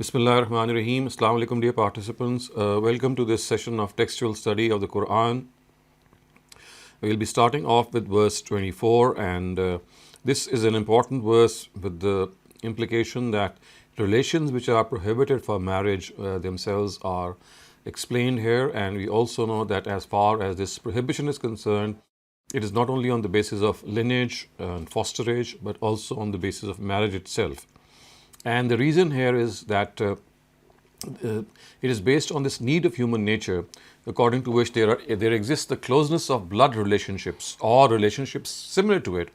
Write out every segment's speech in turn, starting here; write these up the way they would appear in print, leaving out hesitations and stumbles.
Bismillah ar-Rahman ar-Rahim. Assalamu alaikum, dear participants. Welcome to this session of textual study of the Quran. We'll be starting off with verse 24, and this is an important verse with the implication that relations which are prohibited for marriage themselves are explained here, and we also know that as far as this prohibition is concerned, it is not only on the basis of lineage and fosterage, but also on the basis of marriage itself. And the reason here is that it is based on this need of human nature, according to which there exists the closeness of blood relationships or relationships similar to it.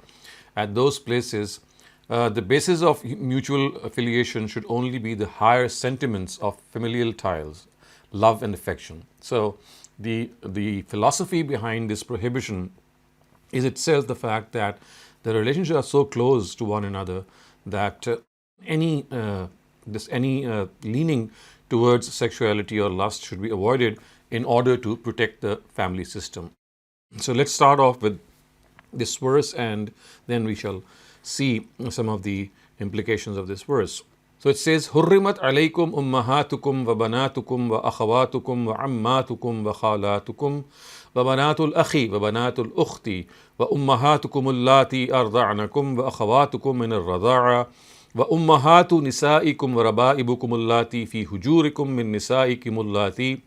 At those places, the basis of mutual affiliation should only be the higher sentiments of familial ties, love and affection. So the philosophy behind this prohibition is itself the fact that the relationships are so close to one another that any leaning towards sexuality or lust should be avoided in order to protect the family system. So let's start off with this verse, and then we shall see some of the implications of this verse. So it says, Hurrimat alaykum ummahatukum wa banatukum wa akhawatukum wa ammatukum wa khalatukum wa banatul akhi wa banatul ukhti wa ummahatukum allati arda'nakum wa akhawatukum min ar-radha'a وأمهات نسائكم وربائبكم اللاتي في حجوركم من نسائكم اللاتي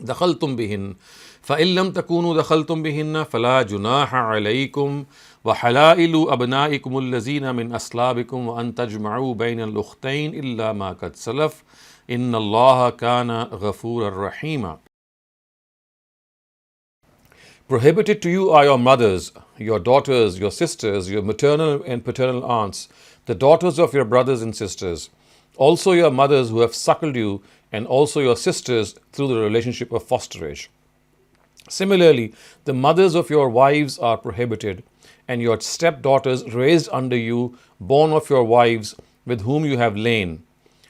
دخلتم بهن فإن لم تكونوا دخلتم بهن فلا جناح عليكم وحلائل أبنائكم الذين من أصلابكم وأن تجمعوا بين الأختين إلا ما قد سلف إن الله كان غفورا رحيما. Prohibited to you are your mothers, your daughters, your sisters, your maternal and paternal aunts, the daughters of your brothers and sisters, also your mothers who have suckled you, and also your sisters through the relationship of fosterage. Similarly, the mothers of your wives are prohibited, and your stepdaughters raised under you, born of your wives with whom you have lain.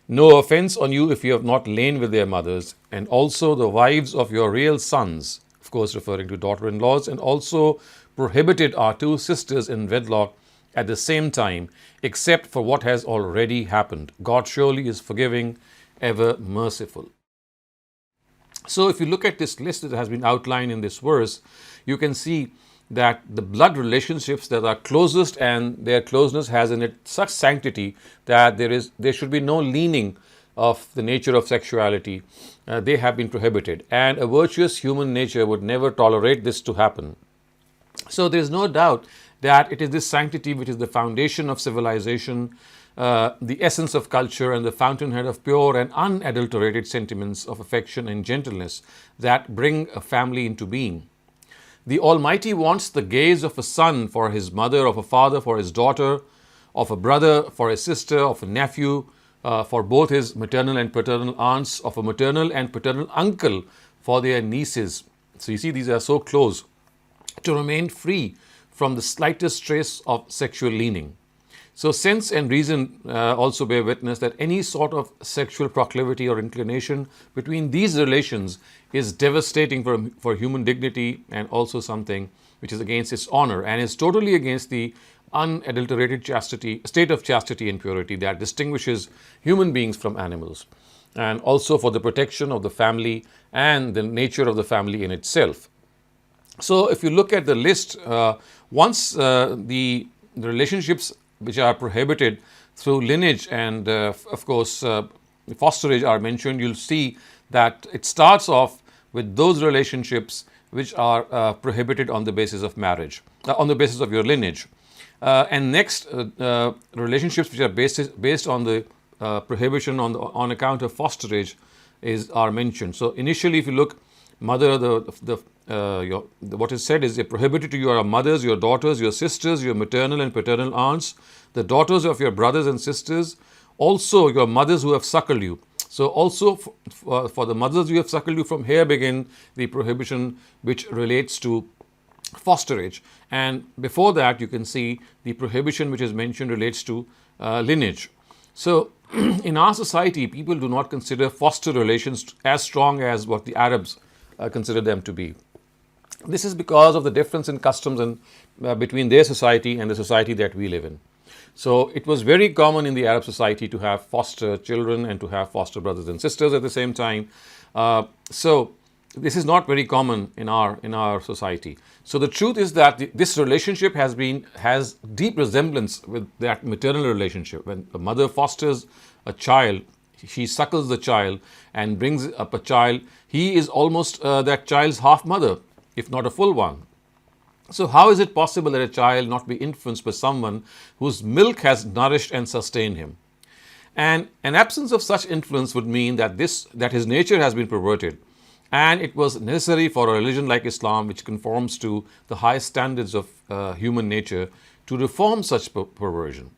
No offense on you if you have not lain with their mothers, and also the wives of your real sons, of course referring to daughter-in-laws, and also prohibited are two sisters in wedlock at the same time, except for what has already happened. God surely is forgiving, ever merciful. So if you look at this list that has been outlined in this verse, you can see that the blood relationships that are closest, and their closeness has in it such sanctity that there should be no leaning of the nature of sexuality. They have been prohibited, and a virtuous human nature would never tolerate this to happen. So there is no doubt that it is this sanctity which is the foundation of civilization, the essence of culture, and the fountainhead of pure and unadulterated sentiments of affection and gentleness that bring a family into being. The Almighty wants the gaze of a son for his mother, of a father for his daughter, of a brother for his sister, of a nephew for both his maternal and paternal aunts, of a maternal and paternal uncle for their nieces. So you see, these are so close, to remain free from the slightest trace of sexual leaning. So sense and reason also bear witness that any sort of sexual proclivity or inclination between these relations is devastating for human dignity, and also something which is against its honor, and is totally against the unadulterated state of chastity and purity that distinguishes human beings from animals, and also for the protection of the family and the nature of the family in itself. So if you look at the list, once the relationships which are prohibited through lineage and of course fosterage are mentioned, you'll see that it starts off with those relationships which are prohibited on the basis of marriage, on the basis of your lineage. And next, relationships which are based on the prohibition on account of fosterage are mentioned. So initially, if you look, mother, what is said is prohibited to your mothers, your daughters, your sisters, your maternal and paternal aunts, the daughters of your brothers and sisters, also your mothers who have suckled you. So also for the mothers who have suckled you, from here begin the prohibition which relates to fosterage. And before that, you can see the prohibition which is mentioned relates to lineage. So in our society, people do not consider foster relations as strong as what the Arabs consider them to be. This is because of the difference in customs and between their society and the society that we live in. So it was very common in the Arab society to have foster children and to have foster brothers and sisters at the same time. So this is not very common in our society. So the truth is that this relationship has deep resemblance with that maternal relationship. When a mother fosters a child, she suckles the child and brings up a child. He is almost that child's half mother, if not a full one. So how is it possible that a child not be influenced by someone whose milk has nourished and sustained him? And an absence of such influence would mean that his nature has been perverted, and it was necessary for a religion like Islam, which conforms to the highest standards of human nature, to reform such perversion.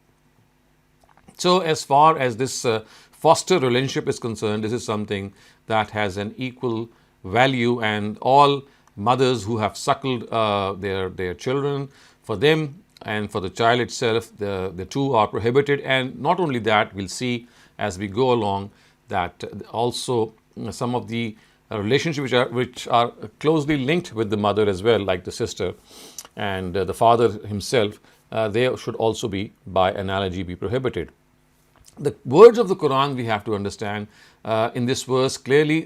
So as far as this foster relationship is concerned, this is something that has an equal value, and all mothers who have suckled their children, for them and for the child itself, the two are prohibited. And not only that, we'll see as we go along that also some of the relationships which are closely linked with the mother as well, like the sister and the father himself, they should also be, by analogy, be prohibited. The words of the Quran, we have to understand, in this verse clearly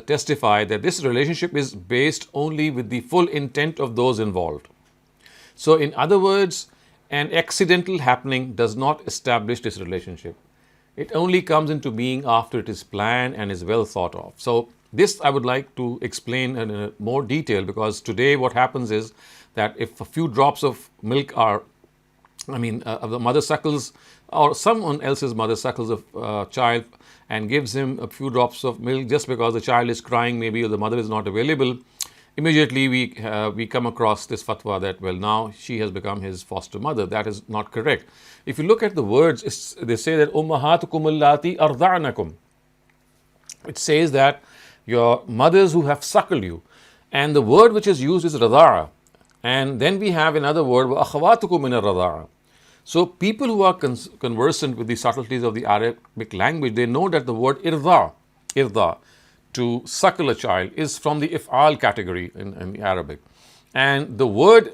testify that this relationship is based only with the full intent of those involved. So in other words, an accidental happening does not establish this relationship. It only comes into being after it is planned and is well thought of. So this I would like to explain in more detail, because today what happens is that if a few drops of milk are, the mother suckles, or someone else's mother suckles a child and gives him a few drops of milk just because the child is crying maybe, or the mother is not available, immediately we come across this fatwa that, well, now she has become his foster mother. That is not correct. If you look at the words, they say that ummahatukum allati arda'nakum. It says that your mothers who have suckled you, and the word which is used is rada'a, and then we have another word wa akhawatukum min ar-rada'a. So people who are conversant with the subtleties of the Arabic language, they know that the word irda, to suckle a child, is from the if'al category in Arabic, and the word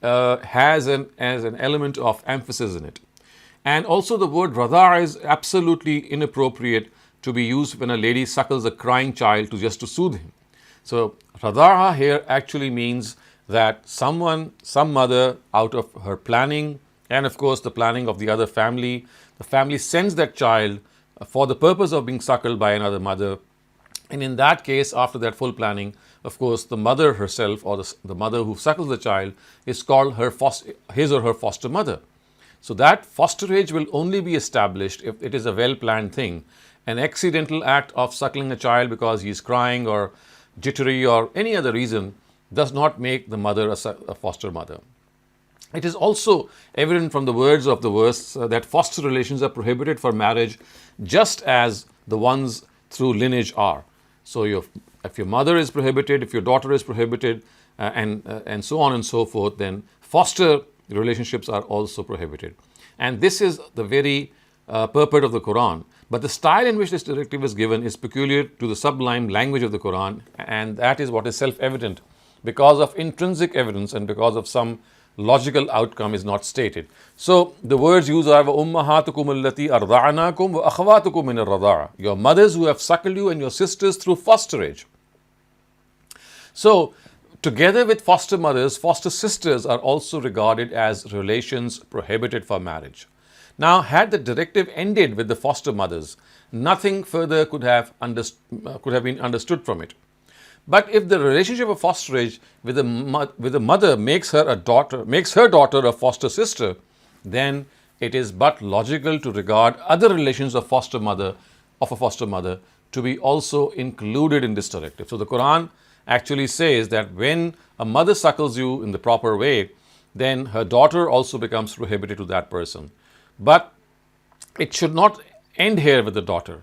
has an element of emphasis in it. And also the word radha is absolutely inappropriate to be used when a lady suckles a crying child to soothe him. So radha here actually means that some mother, out of her planning, and of course the planning of the other family, the family sends that child for the purpose of being suckled by another mother. And in that case, after that full planning, of course, the mother herself, or the mother who suckles the child, is called his or her foster mother. So that fosterage will only be established if it is a well-planned thing. An accidental act of suckling a child because he is crying or jittery or any other reason does not make the mother a foster mother. It is also evident from the words of the verse that foster relations are prohibited for marriage, just as the ones through lineage are. So if your mother is prohibited, if your daughter is prohibited, and so on and so forth, then foster relationships are also prohibited. And this is the very purport of the Quran. But the style in which this directive is given is peculiar to the sublime language of the Quran, and that is what is self-evident, because of intrinsic evidence and because of some logical outcome is not stated. So the words used are ummahatukum allati arda'nakum wa akhawatukum min ar-rada'a. Your mothers who have suckled you and your sisters through fosterage. So together with foster mothers, foster sisters are also regarded as relations prohibited for marriage. Now, had the directive ended with the foster mothers, nothing further could have been understood from it. But if the relationship of fosterage with the mother makes her daughter a foster sister, then it is but logical to regard other relations of a foster mother to be also included in this directive. So the Quran actually says that when a mother suckles you in the proper way, then her daughter also becomes prohibited to that person. But it should not end here with the daughter,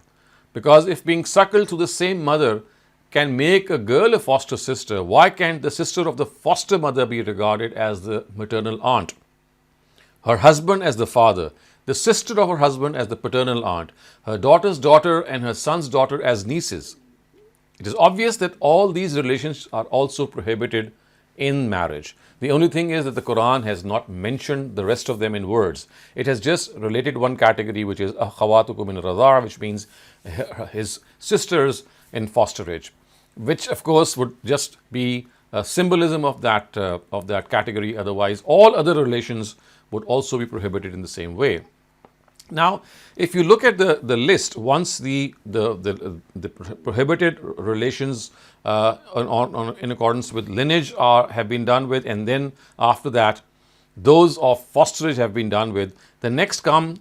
because if being suckled to the same mother can make a girl a foster sister, why can't the sister of the foster mother be regarded as the maternal aunt, her husband as the father, the sister of her husband as the paternal aunt, her daughter's daughter and her son's daughter as nieces? It is obvious that all these relations are also prohibited in marriage. The only thing is that the Quran has not mentioned the rest of them in words. It has just related one category, which is akhawatukum min radar, which means his sisters in fosterage, which of course would just be a symbolism of that category. Otherwise, all other relations would also be prohibited in the same way. Now, if you look at the list, once the prohibited relations in accordance with lineage have been done with, and then after that, those of fosterage have been done with, the next come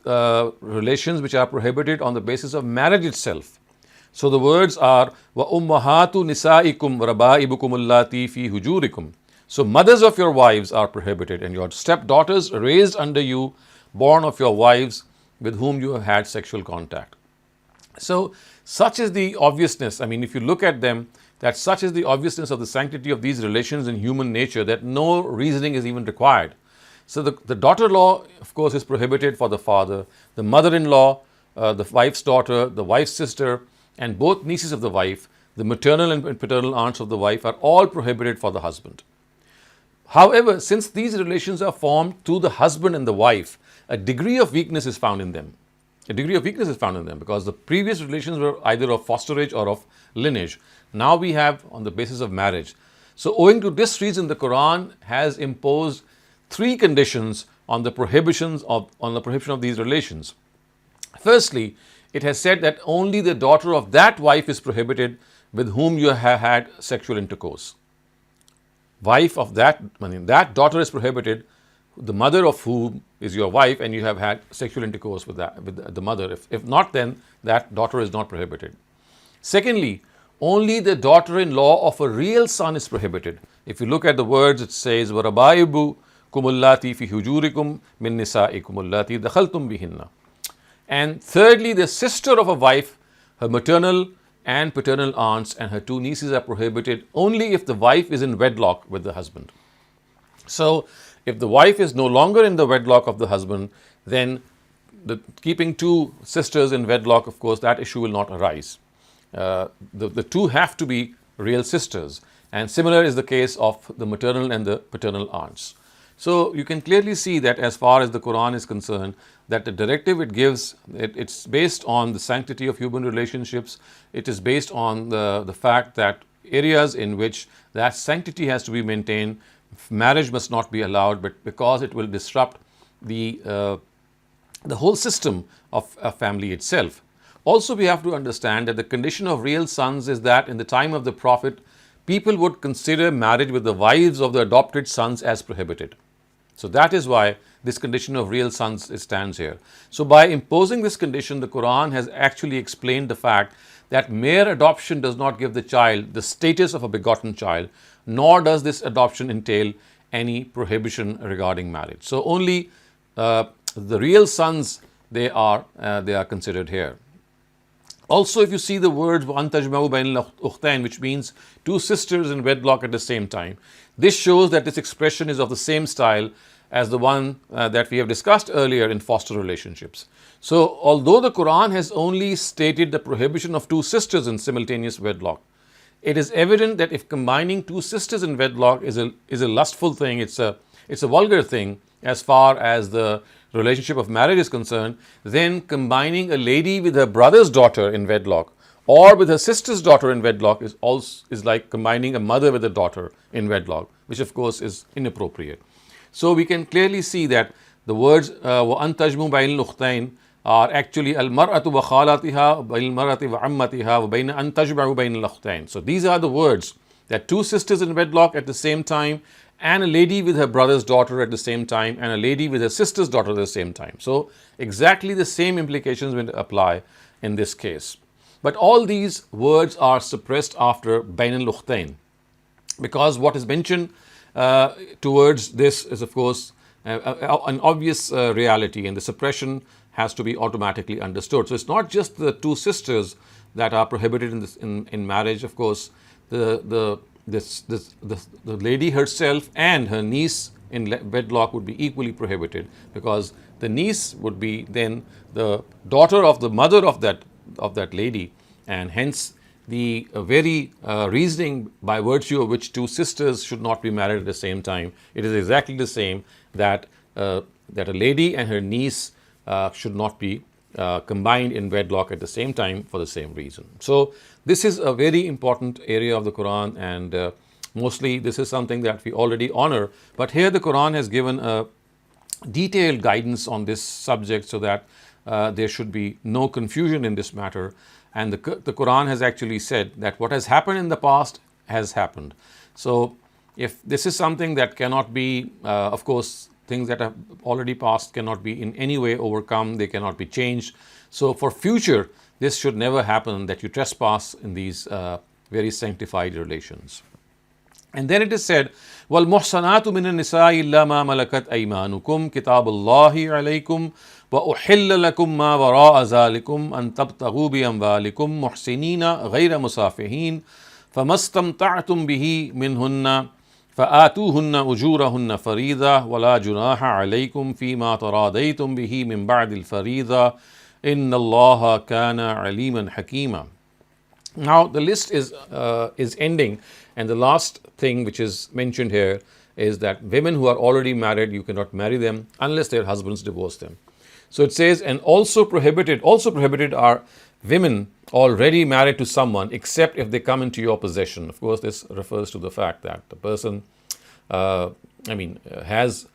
relations which are prohibited on the basis of marriage itself. So the words are wa ummahatu nisaikum rabaibukum allati fi hujurikum. So mothers of your wives are prohibited, and your stepdaughters raised under you, born of your wives with whom you have had sexual contact. So such is the obviousness. I mean, if you look at them, that such is the obviousness of the sanctity of these relations in human nature that no reasoning is even required. So the daughter-in-law, of course, is prohibited for the father, the mother-in-law, the wife's daughter, the wife's sister, and both nieces of the wife, the maternal and paternal aunts of the wife are all prohibited for the husband. However, since these relations are formed to the husband and the wife, a degree of weakness is found in them. A degree of weakness is found in them because the previous relations were either of fosterage or of lineage. Now we have on the basis of marriage. So owing to this reason, the Quran has imposed three conditions on the prohibition of these relations. Firstly, it has said that only the daughter of that wife is prohibited with whom you have had sexual intercourse. Wife of that daughter is prohibited, the mother of whom is your wife, and you have had sexual intercourse with the mother. If not, then that daughter is not prohibited. Secondly, only the daughter-in-law of a real son is prohibited. If you look at the words, it says وَرَبَائِبُ كُمُ fi hujurikum min nisaikum allati dakhaltum bihinna. And thirdly, the sister of a wife, her maternal and paternal aunts and her two nieces are prohibited only if the wife is in wedlock with the husband. So, if the wife is no longer in the wedlock of the husband, then keeping two sisters in wedlock, of course, that issue will not arise. The two have to be real sisters, and similar is the case of the maternal and the paternal aunts. So you can clearly see that as far as the Quran is concerned, that the directive it gives, it's based on the sanctity of human relationships. It is based on the fact that areas in which that sanctity has to be maintained, marriage must not be allowed, but because it will disrupt the whole system of a family itself. Also, we have to understand that the condition of real sons is that in the time of the Prophet, people would consider marriage with the wives of the adopted sons as prohibited. So that is why this condition of real sons stands here. So by imposing this condition, the Quran has actually explained the fact that mere adoption does not give the child the status of a begotten child, nor does this adoption entail any prohibition regarding marriage. So only the real sons they are considered here. Also, if you see the words وَأَن تَجْمَعُوا بَيْنَ الْأُخْتَيْنِ, which means two sisters in wedlock at the same time, this shows that this expression is of the same style as the one that we have discussed earlier in foster relationships. So, although the Quran has only stated the prohibition of two sisters in simultaneous wedlock, it is evident that if combining two sisters in wedlock is a lustful thing, it's a vulgar thing as far as the relationship of marriage is concerned, then combining a lady with her brother's daughter in wedlock or with her sister's daughter in wedlock is like combining a mother with a daughter in wedlock, which of course is inappropriate. So we can clearly see that the words وَأَن تَجْمُوا بَيْنَ الْأُخْتَيْنِ are actually al-mar'atu wa khalatiha wa al-mar'ati wa ammatiha wa bayna an tajma'u bayna al-ukhtayn. So these are the words that two sisters in wedlock at the same time, and a lady with her brother's daughter at the same time, and a lady with her sister's daughter at the same time. So exactly the same implications will apply in this case. But all these words are suppressed after bayn al-ukhtayn, because what is mentioned towards this is of course an obvious reality, and the suppression has to be automatically understood. So it's not just the two sisters that are prohibited in marriage. Of course, the lady herself and her niece in wedlock would be equally prohibited, because the niece would be then the daughter of the mother of that lady, and hence the very reasoning by virtue of which two sisters should not be married at the same time. It is exactly the same that that a lady and her niece should not be combined in wedlock at the same time for the same reason. So this is a very important area of the Quran, and mostly this is something that we already honor. But here the Quran has given a detailed guidance on this subject so that there should be no confusion in this matter. And the Quran has actually said that what has happened in the past has happened. So if this is something that cannot be, of course, things that have already passed cannot be in any way overcome, they cannot be changed. So for future, this should never happen, that you trespass in these very sanctified relations. And then it is said, وَالْمُحْصَنَاتُ مِنَ النِّسَاءِ إِلَّا مَا مَلَكَتْ أَيْمَانُكُمْ كِتَابُ اللَّهِ عَلَيْكُمْ وَأُحِلَّ لَكُمْ مَا وَرَاءَ ذَلِكُمْ أَن تَبْتَغُوا بِأَمْوَالِكُمْ مُحْسِنِينَ غَيْرَ مُسَافِحِينَ فَمَا اسْتَمْتَعْتُمْ بِهِ مِنْهُنَّ فآتوهن أجورهن فريضة ولا جناح عليكم فيما تراضيتم به من بعد الفريضة إن الله كان عليما حكيما. Now the list is ending, and the last thing which is mentioned here is that women who are already married, you cannot marry them unless their husbands divorce them. So it says, and also prohibited are women already married to someone except if they come into your possession. Of course, this refers to the fact that the person, has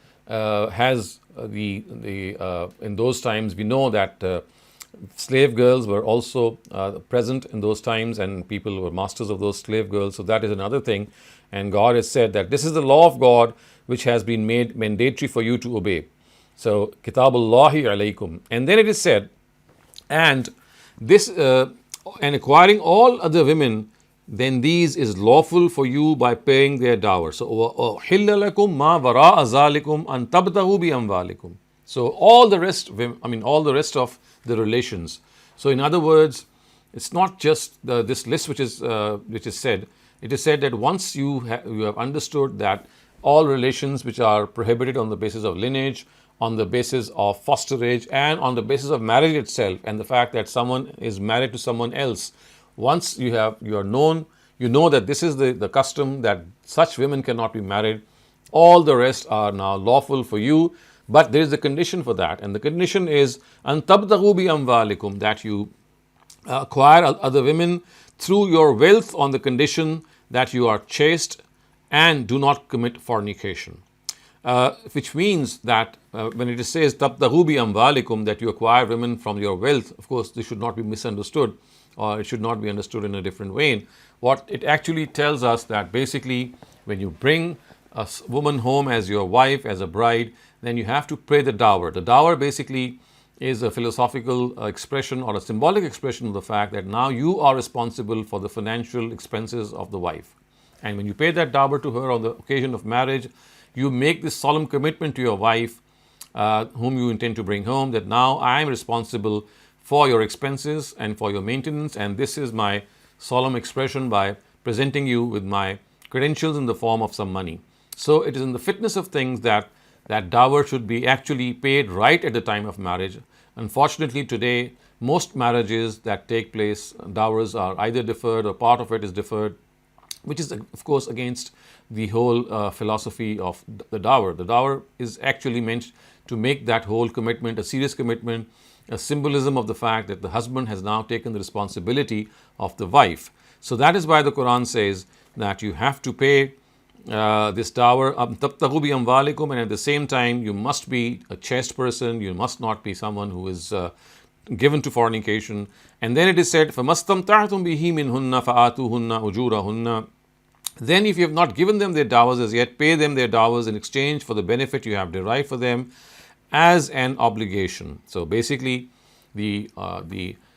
in those times we know that slave girls were also present in those times, and people were masters of those slave girls. So that is another thing. And God has said that this is the law of God which has been made mandatory for you to obey. So Kitabullahi alaykum. And then it is said, and this and acquiring all other women, then these is lawful for you by paying their dower. So وَأُحِلَّ لَكُمْ مَا وَرَاءَ ذَلِكُمْ أَن تَبْتَغُوا بِأَمْوَالِكُم. So all the rest of the relations. So in other words, it's not just this list which is said. It is said that once you have understood that all relations which are prohibited on the basis of lineage, on the basis of fosterage, and on the basis of marriage itself, and the fact that someone is married to someone else, once you know that this is the custom, that such women cannot be married, all the rest are now lawful for you. But there is a condition for that, and the condition is an tabtaghu bi amwalikum, that you acquire other women through your wealth on the condition that you are chaste and do not commit fornication. Which means that when it says tabtaghu bi amwalikum, that you acquire women from your wealth, of course this should not be misunderstood, or it should not be understood in a different way. What it actually tells us, that basically when you bring a woman home as your wife, as a bride, then you have to pay the dower. The dower basically is a philosophical expression or a symbolic expression of the fact that now you are responsible for the financial expenses of the wife. And when you pay that dower to her on the occasion of marriage, you make this solemn commitment to your wife, whom you intend to bring home, that now I am responsible for your expenses and for your maintenance, and this is my solemn expression by presenting you with my credentials in the form of some money. So it is in the fitness of things that dower should be actually paid right at the time of marriage. Unfortunately, today, most marriages that take place, dowers are either deferred or part of it is deferred, which is, of course, against the whole philosophy of the dower. The dower is actually meant to make that whole commitment a serious commitment, a symbolism of the fact that the husband has now taken the responsibility of the wife. So that is why the Quran says that you have to pay this dower, tabtaghu bi amwalikum, and at the same time you must be a chaste person, you must not be someone who is given to fornication. And then it is said, فَمَسْتَمْتَعْتُمْ بِهِ مِنْهُنَّ فَآتُوهُنَّ أُجُورَهُنَّ. Then if you have not given them their dowers as yet, pay them their dowers in exchange for the benefit you have derived for them as an obligation. So basically the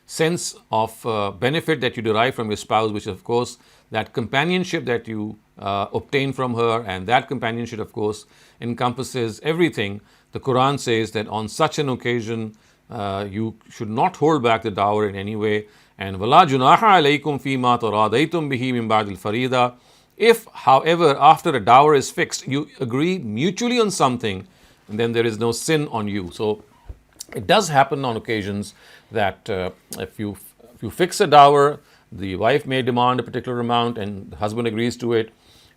sense of benefit that you derive from your spouse, which of course that companionship that you obtain from her, and that companionship of course encompasses everything. The Quran says that on such an occasion you should not hold back the dower in any way. And وَلَا جُنَاحَ عَلَيْكُمْ فِي مَا تَرَاضَيْتُمْ بِهِ مِنْ بَعْدِ الْفَرِيضَةِ. If, however, after a dower is fixed, you agree mutually on something, then there is no sin on you. So it does happen on occasions that if you fix a dower, The wife may demand a particular amount and the husband agrees to it,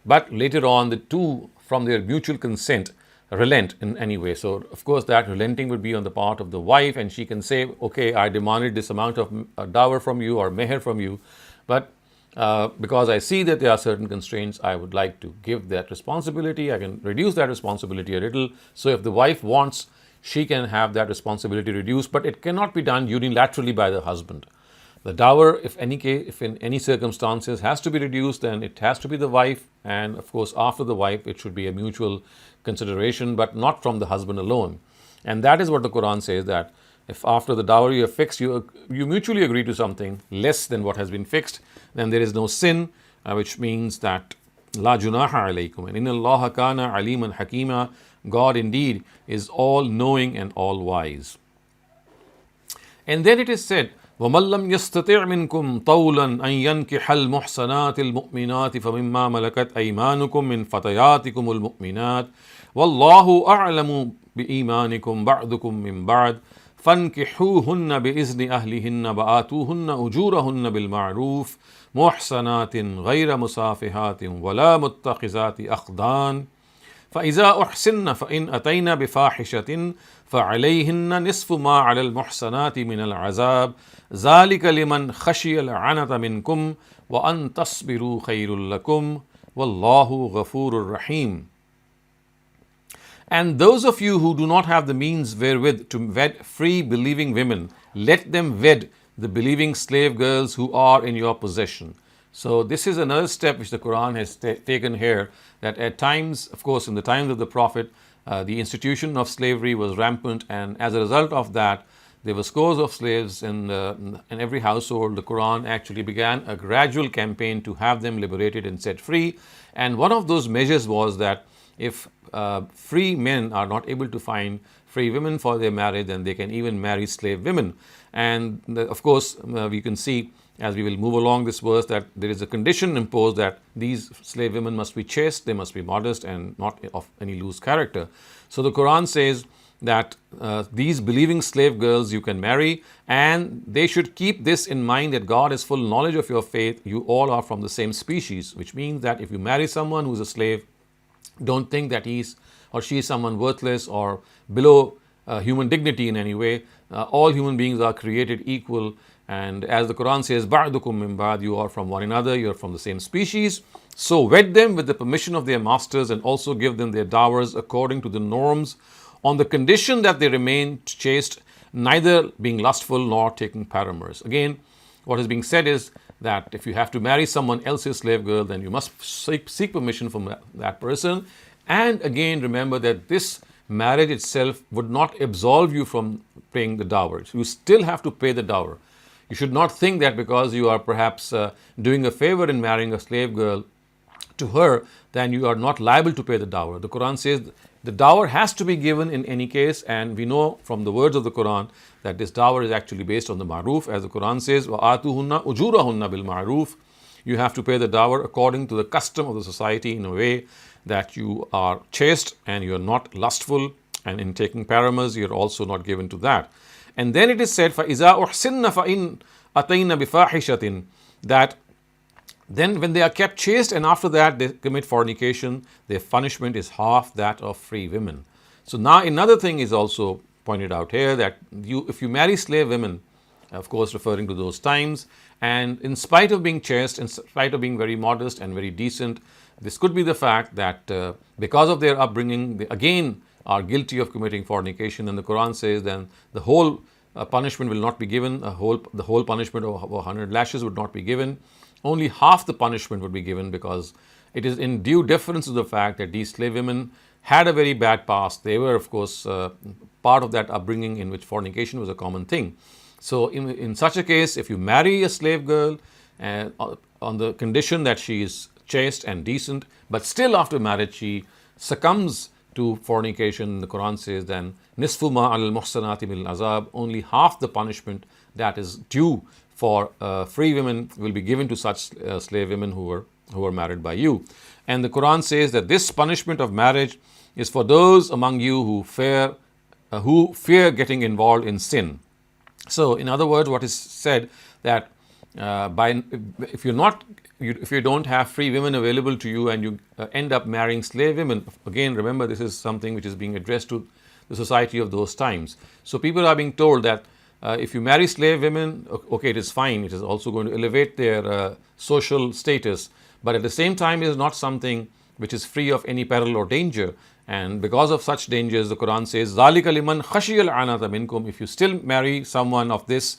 but later on the two, from their mutual consent, relent in any way. So of course that relenting would be on the part of the wife, and she can say, okay, I demanded this amount of dower from you or meher from you, but because I see that there are certain constraints, I would like to give that responsibility. I can reduce that responsibility a little. So if the wife wants, she can have that responsibility reduced, but it cannot be done unilaterally by the husband. The dower, if in any circumstances has to be reduced, then it has to be the wife, and of course after the wife it should be a mutual consideration, but not from the husband alone. And that is what the Quran says, that if after the dowry you have fixed, you mutually agree to something less than what has been fixed, then there is no sin, which means that la junaha alaykum, and inna Allaha kana aliman hakima, God indeed is all knowing and all wise. And then it is said, وَمَنْ لَمْ يَسْتَطِعْ مِنْكُمْ طَوْلًا أَنْ يَنْكِحَ الْمُحْصَنَاتِ الْمُؤْمِنَاتِ فَمِمَّا مَلَكَتْ أَيْمَانُكُمْ مِنْ فَتَيَاتِكُمُ الْمُؤْمِنَاتِ وَاللَّهُ أَعْلَمُ بِإِيمَانِكُمْ بَعْضُكُمْ مِنْ بَعْضٍ فَانْكِحُوهُنَّ بِإِذْنِ أَهْلِهِنَّ وَآتُوهُنَّ أُجُورَهُنَّ بِالْمَعْرُوفِ مُحْصَنَاتٍ غَيْرَ مُسَافِحَاتٍ وَلَا مُتَّخِذَاتِ أَخْدَانٍ فإذا أحسن فإن أتينا بفاحشة فعليهن نصف ما على المحصنات من العذاب ذلك لمن خشي العنة منكم وأن تصبروا خير لكم والله غفور رحيم. And those of you who do not have the means wherewith to wed free believing women, let them wed the believing slave girls who are in your possession. So this is another step which the Quran has taken here, that at times, of course, in the times of the Prophet, the institution of slavery was rampant, and as a result of that, there were scores of slaves in every household. The Quran actually began a gradual campaign to have them liberated and set free. And one of those measures was that if free men are not able to find free women for their marriage, then they can even marry slave women. And of course, we can see as we will move along this verse that there is a condition imposed that these slave women must be chaste, they must be modest and not of any loose character. So the Quran says that these believing slave girls you can marry, and they should keep this in mind, that God has full knowledge of your faith. You all are from the same species, which means that if you marry someone who's a slave, don't think that he's or she is someone worthless or below human dignity in any way. All human beings are created equal, and as the Quran says, ba'dukum min ba'd, you are from one another, you are from the same species. So wed them with the permission of their masters, and also give them their dowers according to the norms, on the condition that they remain chaste, neither being lustful nor taking paramours. Again, what is being said is that if you have to marry someone else's slave girl, then you must seek permission from that person. And again, remember that this marriage itself would not absolve you from paying the dower. You still have to pay the dower. You should not think that because you are perhaps doing a favor in marrying a slave girl to her, then you are not liable to pay the dower. The Quran says the dower has to be given in any case, and we know from the words of the Quran that this dower is actually based on the ma'ruf. As the Quran says, وَآتُوهُنَّ أُجُورَهُنَّ بِالْمَعْرُوفِ, you have to pay the dower according to the custom of the society, in a way that you are chaste and you are not lustful, and in taking paramours you are also not given to that. And then it is said, فَإِذَا أُحْسِنَّ فَإِنْ أَتَيْنَ بِفَاحِشَةٍ, that then when they are kept chaste and after that they commit fornication, their punishment is half that of free women. So now another thing is also pointed out here, that if you marry slave women, of course referring to those times, and in spite of being chaste, in spite of being very modest and very decent, this could be the fact that because of their upbringing, they again are guilty of committing fornication, and the Quran says then the whole punishment will not be given, the whole punishment of 100 lashes would not be given. Only half the punishment would be given, because it is in due deference to the fact that these slave women had a very bad past. They were, of course, part of that upbringing in which fornication was a common thing. So in such a case, if you marry a slave girl on the condition that she is chaste and decent, but still after marriage she succumbs to fornication, the Quran says then nisfu ma al muhsanati bil azab, only half the punishment that is due for free women will be given to such slave women who were married by you. And the Quran says that this punishment of marriage is for those among you who fear getting involved in sin. So in other words, what is said, that by if you're not if you don't have free women available to you and you end up marrying slave women, again remember this is something which is being addressed to the society of those times. So people are being told that if you marry slave women, okay, it is fine, it is also going to elevate their social status, but at the same time it is not something which is free of any peril or danger. And because of such dangers, the Quran says, ذَلِكَ لِمَنْ خَشِيَ الْعَنَةَ مِنْكُمْ. If you still marry someone of this,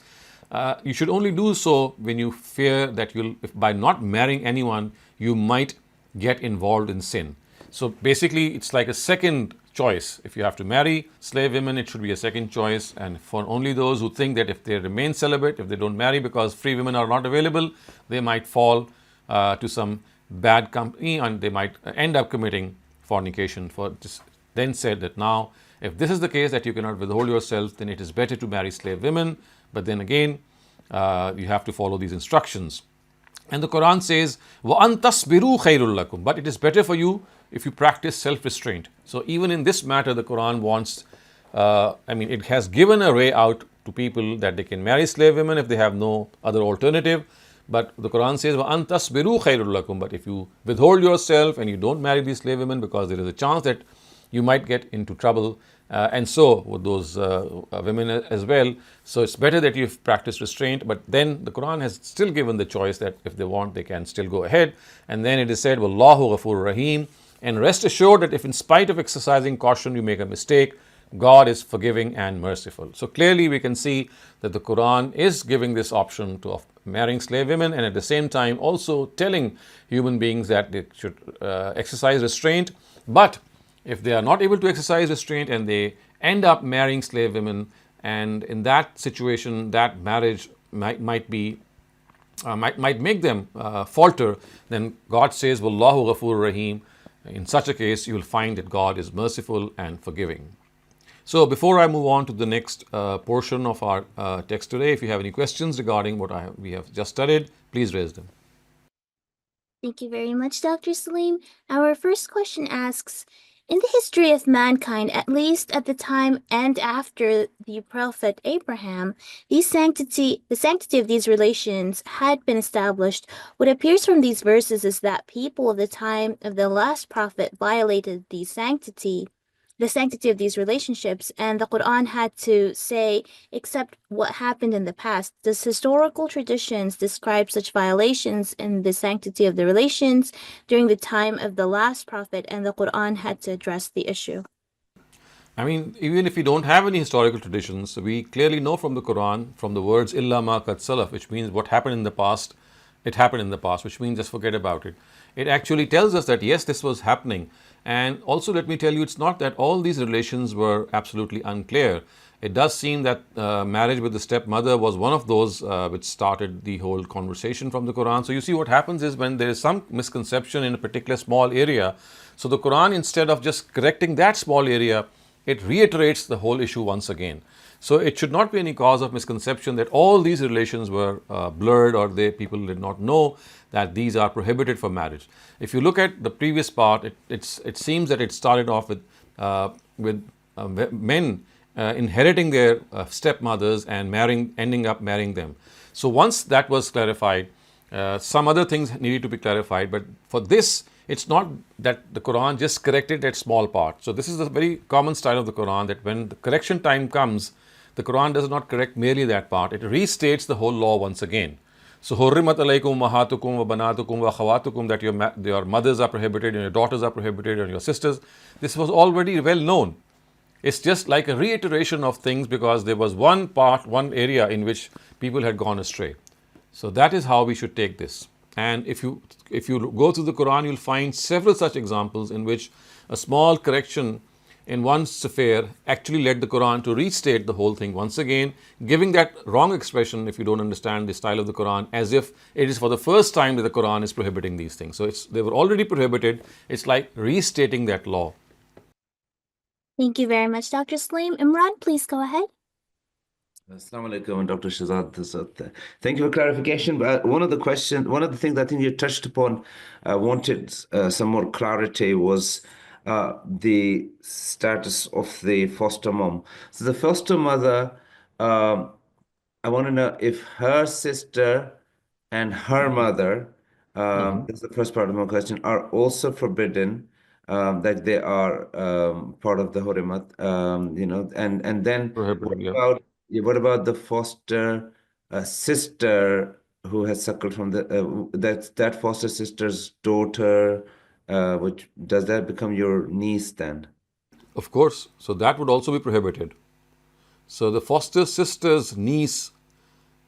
you should only do so when you fear that by not marrying anyone, you might get involved in sin. So basically, it's like a second choice. If you have to marry slave women, it should be a second choice. And for only those who think that if they remain celibate, if they don't marry because free women are not available, they might fall to some bad company and they might end up committing fornication. For this, then said that now, if this is the case that you cannot withhold yourself, then it is better to marry slave women. But then again, you have to follow these instructions. And the Quran says, وَأَن تَصْبِرُوا خَيْرٌ لَكُمْ. But it is better for you if you practice self-restraint. So even in this matter, the Quran wants, it has given a way out to people that they can marry slave women if they have no other alternative. But the Quran says, وَأَن تَصْبِرُوا خَيْرٌ لَكُمْ. But if you withhold yourself and you don't marry these slave women because there is a chance that you might get into trouble, and so with those women as well. So it's better that you've practiced restraint, but then the Quran has still given the choice that if they want, they can still go ahead. And then it is said, Wallahu Ghafur Rahim. And rest assured that if in spite of exercising caution you make a mistake, God is forgiving and merciful. So clearly we can see that the Quran is giving this option of marrying slave women, and at the same time also telling human beings that they should exercise restraint. But if they are not able to exercise restraint and they end up marrying slave women, and in that situation that marriage might make them falter, then God says, Wallahu Ghafur Rahim. In such a case, you will find that God is merciful and forgiving. So before I move on to the next portion of our text today, if you have any questions regarding what we have just studied, please raise them. Thank you very much, Dr. Saleem. Our first question asks, in the history of mankind, at least at the time and after the Prophet Abraham, the sanctity of these relations had been established. What appears from these verses is that people of the time of the last prophet violated the sanctity of these relationships, and the Quran had to say, except what happened in the past. Does historical traditions describe such violations in the sanctity of the relations during the time of the last prophet, and the Quran had to address the issue? Even if we don't have any historical traditions, we clearly know from the Quran, from the words illa ma qad salaf, which means what happened in the past, it happened in the past, which means just forget about it. It actually tells us that yes, this was happening. And also let me tell you, it's not that all these relations were absolutely unclear. It does seem that marriage with the stepmother was one of those which started the whole conversation from the Quran. So you see, what happens is when there is some misconception in a particular small area, so the Quran, instead of just correcting that small area, it reiterates the whole issue once again. So it should not be any cause of misconception that all these relations were blurred, or people did not know that these are prohibited for marriage. If you look at the previous part, it seems that it started off with men inheriting their stepmothers and ending up marrying them. So once that was clarified, some other things needed to be clarified. But for this, it's not that the Quran just corrected that small part. So this is a very common style of the Quran, that when the correction time comes, the Quran does not correct merely that part. It restates the whole law once again. So Hurrimat alaykum mahatukum wa banatukum wa khawatukum, that your mothers are prohibited and your daughters are prohibited and your sisters. This was already well known. It's just like a reiteration of things because there was one area in which people had gone astray. So that is how we should take this. And if you go through the Quran, you'll find several such examples in which a small correction in one affair actually led the Quran to restate the whole thing once again, giving that wrong expression, if you don't understand the style of the Quran, as if it is for the first time that the Quran is prohibiting these things. So they were already prohibited. It's like restating that law. Thank you very much, Dr. Saleem. Imran, please go ahead. Assalamu alaikum, Dr. Shehzad. Thank you for clarification. But one of the things I think you touched upon, wanted some more clarity, was the status of the foster mom. So the foster mother, I want to know if her sister and her mother, this is the first part of my question, are also forbidden, that they are part of the Hurimat, and then Prohibited, yeah. what about the foster sister who has suckled from that foster sister's daughter, which does that become your niece then? Of course. So that would also be prohibited. So the foster sister's niece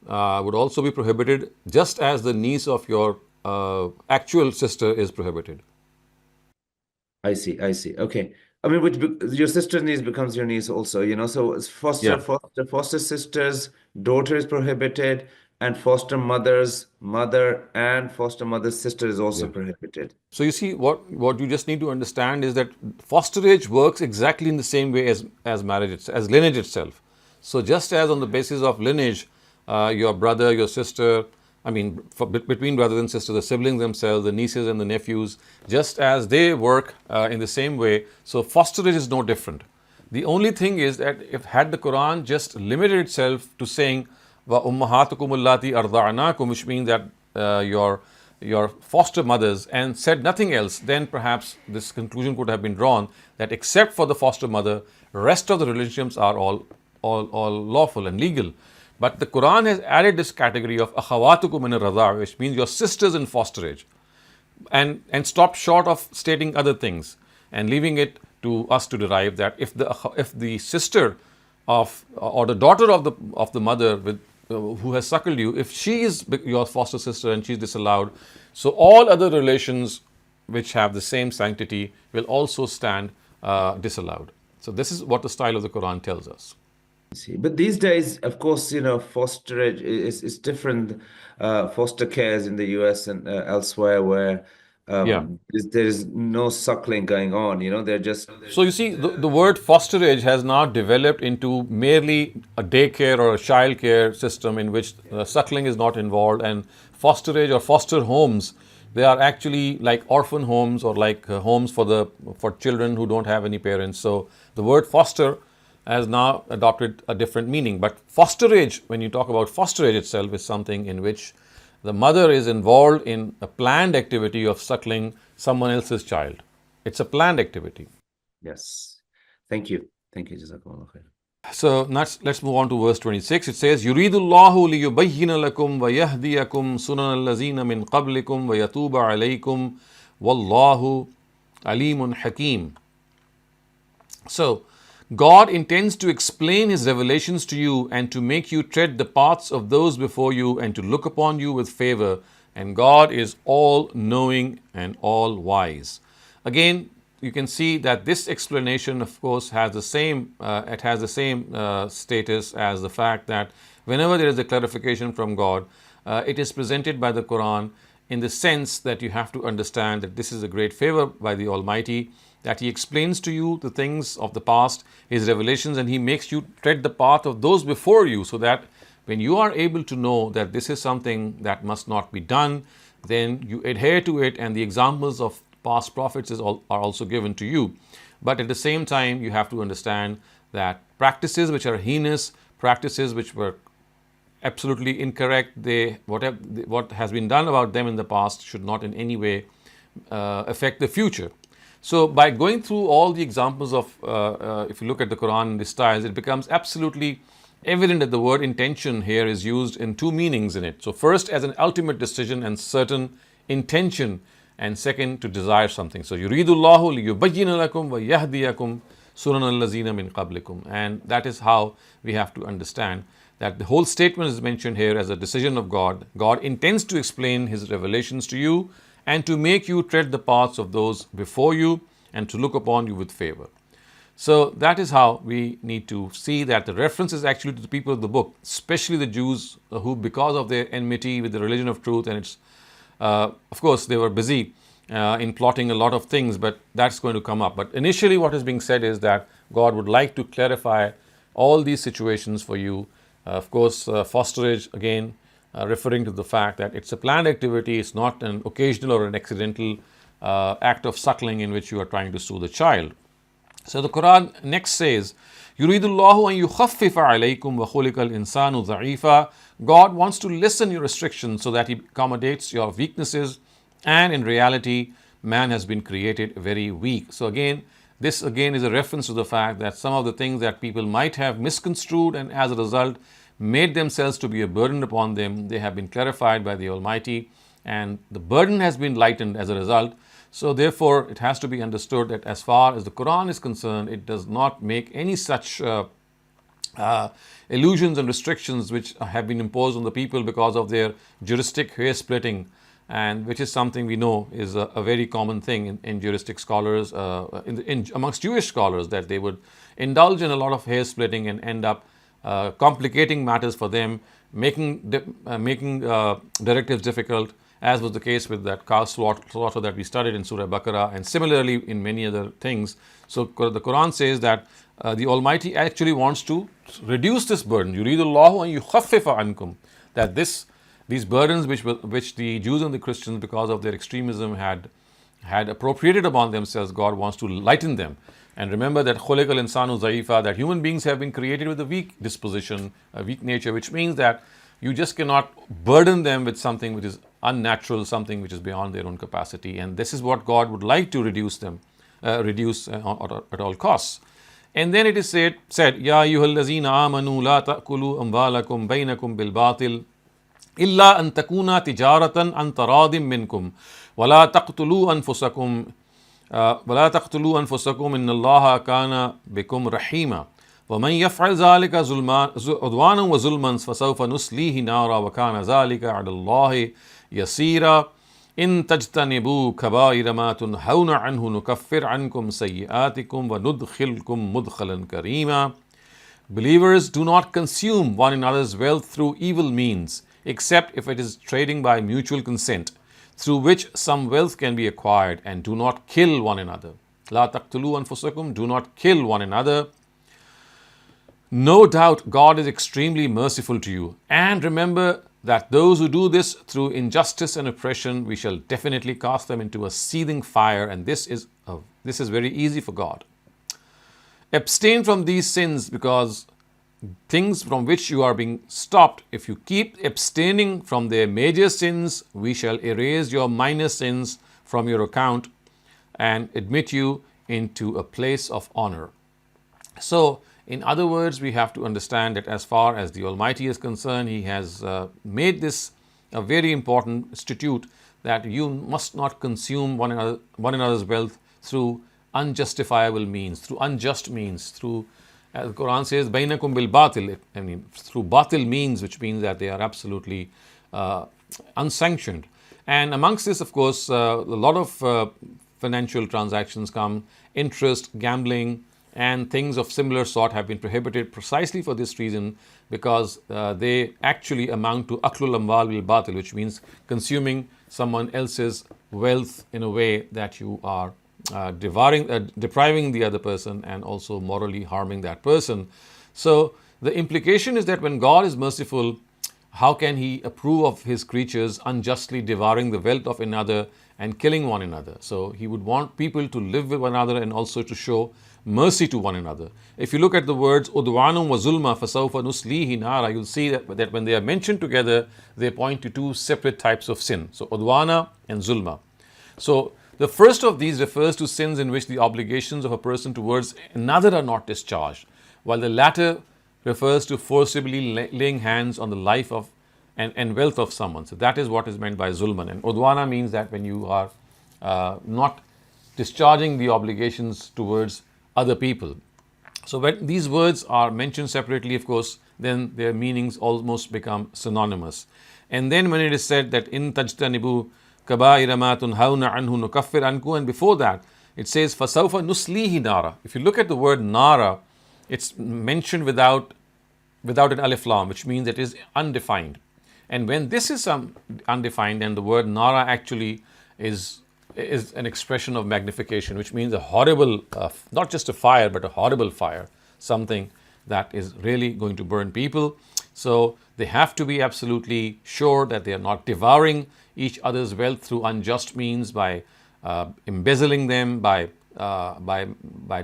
would also be prohibited, just as the niece of your actual sister is prohibited. I see, I see. Okay. I mean, your sister's niece becomes your niece also, so it's Yeah. foster sister's daughter is prohibited, and foster mother's mother and foster mother's sister is also Yeah. prohibited. So you see, what you just need to understand is that fosterage works exactly in the same way as marriage, as lineage itself. So just as on the basis of lineage, your brother, your sister, I mean, between brothers and sisters, the siblings themselves, the nieces and the nephews, just as they work in the same way, so fosterage is no different. The only thing is that if had the Quran just limited itself to saying wa ummahatukum allati arda'nakum, which means that your foster mothers, and said nothing else, then perhaps this conclusion could have been drawn that except for the foster mother, rest of the relationships are all lawful and legal. But the Quran has added this category of akhawatukum min ar-radha', which means your sisters in fosterage, and stopped short of stating other things and leaving it to us to derive that if the sister of or the daughter of the mother who has suckled you, if she is your foster sister and she's disallowed, so all other relations which have the same sanctity will also stand disallowed. So this is what the style of the Quran tells us. See, but these days, of course, fosterage is different. Foster cares in the US and elsewhere where Yeah. there's no suckling going on. They're just So you see, the word fosterage has now developed into merely a daycare or a child care system in which suckling is not involved, and fosterage or foster homes, they are actually like orphan homes or like homes for children who don't have any parents. So the word foster has now adopted a different meaning. But fosterage, when you talk about fosterage itself, is something in which the mother is involved in a planned activity of suckling someone else's child. It's a planned activity. yes. Thank you. Thank you, Jazakumullah khair. So let's move on to verse 26. It says, Yuridullahu liyubayyina lakum wa yahdiyakum sunan allazina min qablikum wa yatuba alaykum wallahu alimun hakim. So God intends to explain His revelations to you and to make you tread the paths of those before you and to look upon you with favor. And God is all knowing and all wise. Again, you can see that this explanation, of course, has the same status as the fact that whenever there is a clarification from God, it is presented by the Quran in the sense that you have to understand that this is a great favor by the Almighty, that He explains to you the things of the past, His revelations, and He makes you tread the path of those before you, so that when you are able to know that this is something that must not be done, then you adhere to it, and the examples of past prophets are also given to you. But at the same time, you have to understand that practices which are heinous, practices which were absolutely incorrect, what has been done about them in the past should not in any way affect the future. So by going through all the examples of, if you look at the Quran in these styles, it becomes absolutely evident that the word intention here is used in two meanings in it. So first, as an ultimate decision and certain intention, and second, to desire something. So yuridullahu liyubayyina lakum wa yahdiyakum sunan allazina min qablikum. And that is how we have to understand that the whole statement is mentioned here as a decision of God. God intends to explain His revelations to you and to make you tread the paths of those before you and to look upon you with favor. So that is how we need to see that the reference is actually to the people of the book, especially the Jews who, because of their enmity with the religion of truth, and it's of course they were busy in plotting a lot of things, but that's going to come up. But initially what is being said is that God would like to clarify all these situations for you. Of course, fosterage, again, referring to the fact that it's a planned activity, it's not an occasional or an accidental act of suckling in which you are trying to soothe the child. So the Quran next says, Yuridullahu an yukhaffifa alaykum wa khuliqal insanu dha'ifa. God wants to lessen your restrictions so that He accommodates your weaknesses, and in reality, man has been created very weak. So again, this again is a reference to the fact that some of the things that people might have misconstrued and as a result made themselves to be a burden upon them, they have been clarified by the Almighty, and the burden has been lightened as a result. So therefore, it has to be understood that as far as the Quran is concerned, it does not make any such illusions and restrictions which have been imposed on the people because of their juristic hair splitting, and which is something we know is a very common thing in juristic scholars, amongst Jewish scholars, that they would indulge in a lot of hair splitting and end up complicating matters for them, making directives difficult, as was the case with that cow slaughter that we studied in Surah Baqarah, and similarly in many other things. So the Quran says that the Almighty actually wants to reduce this burden. Yuridullahu an yukhaffifa ankum, that these burdens which the Jews and the Christians, because of their extremism, had appropriated upon themselves, God wants to lighten them. And remember that khuliqal insanu zaifa, that human beings have been created with a weak disposition, a weak nature, which means that you just cannot burden them with something which is unnatural, something which is beyond their own capacity. And this is what God would like to reduce at all costs. And then it is said, Ya ayyuhallazina amanu la ta'kulu amwalakum bainakum bil batil illa an takuna tijaratan an taradim minkum wala taqtulu anfusakum inna Allaha kana bikum rahima وَمَنْ يَفْعَلْ ذَلِكَ عُدْوَانًا وَظُلْمًا فَسَوْفَ نُصْلِيهِ نَارًا وَكَانَ ذَلِكَ عَلَى اللَّهِ يَسِيرًا إِن تَجْتَنِبُوا كَبَائِرَ مَا تُنْهَوْنَ عَنْهُ نُكَفِّرْ عَنْكُمْ سَيِّئَاتِكُمْ وَنُدْخِلْكُمْ مُدْخَلًا كَرِيمًا. Believers, do not consume one another's wealth through evil means, except if it is trading by mutual consent, through which some wealth can be acquired, and do not kill one another. لَا تَقْتُلُوا أَنفُسَكُمْ, do not kill one another. No doubt God is extremely merciful to you. And remember that those who do this through injustice and oppression, we shall definitely cast them into a seething fire, and this is very easy for God. Abstain from these sins, because things from which you are being stopped, if you keep abstaining from their major sins, we shall erase your minor sins from your account and admit you into a place of honor. So, in other words, we have to understand that as far as the Almighty is concerned, He has made this a very important statute, that you must not consume one another's wealth through unjustifiable means, through unjust means, through, as the Quran says, bainakum bil batil, I mean, through batil means, which means that they are absolutely unsanctioned. And amongst this, of course, a lot of financial transactions come, interest, gambling, and things of similar sort have been prohibited precisely for this reason, because they actually amount to aklul amwal bil batil, which means consuming someone else's wealth in a way that you are depriving the other person and also morally harming that person. So the implication is that when God is merciful, how can He approve of His creatures unjustly devouring the wealth of another and killing one another? So He would want people to live with one another and also to show mercy to one another. If you look at the words udwanum wa zulma fasawfa nuslihi nara, you'll see that when they are mentioned together, they point to two separate types of sin. So udwana and zulma. So the first of these refers to sins in which the obligations of a person towards another are not discharged, while the latter refers to forcibly laying hands on the life of and wealth of someone. So that is what is meant by zulman. And udwana means that when you are not discharging the obligations towards other people. So when these words are mentioned separately, of course, then their meanings almost become synonymous. And then when it is said that in tajtanibu kaba'ira ma tunhawna anhu nukaffir anku, and before that it says fasawfa nuslihi nara. If you look at the word nara, it's mentioned without an alif lam, which means it is undefined. And when this is undefined, then the word nara actually is an expression of magnification, which means a horrible, not just a fire, but a horrible fire, something that is really going to burn people. So they have to be absolutely sure that they are not devouring each other's wealth through unjust means, by embezzling them, by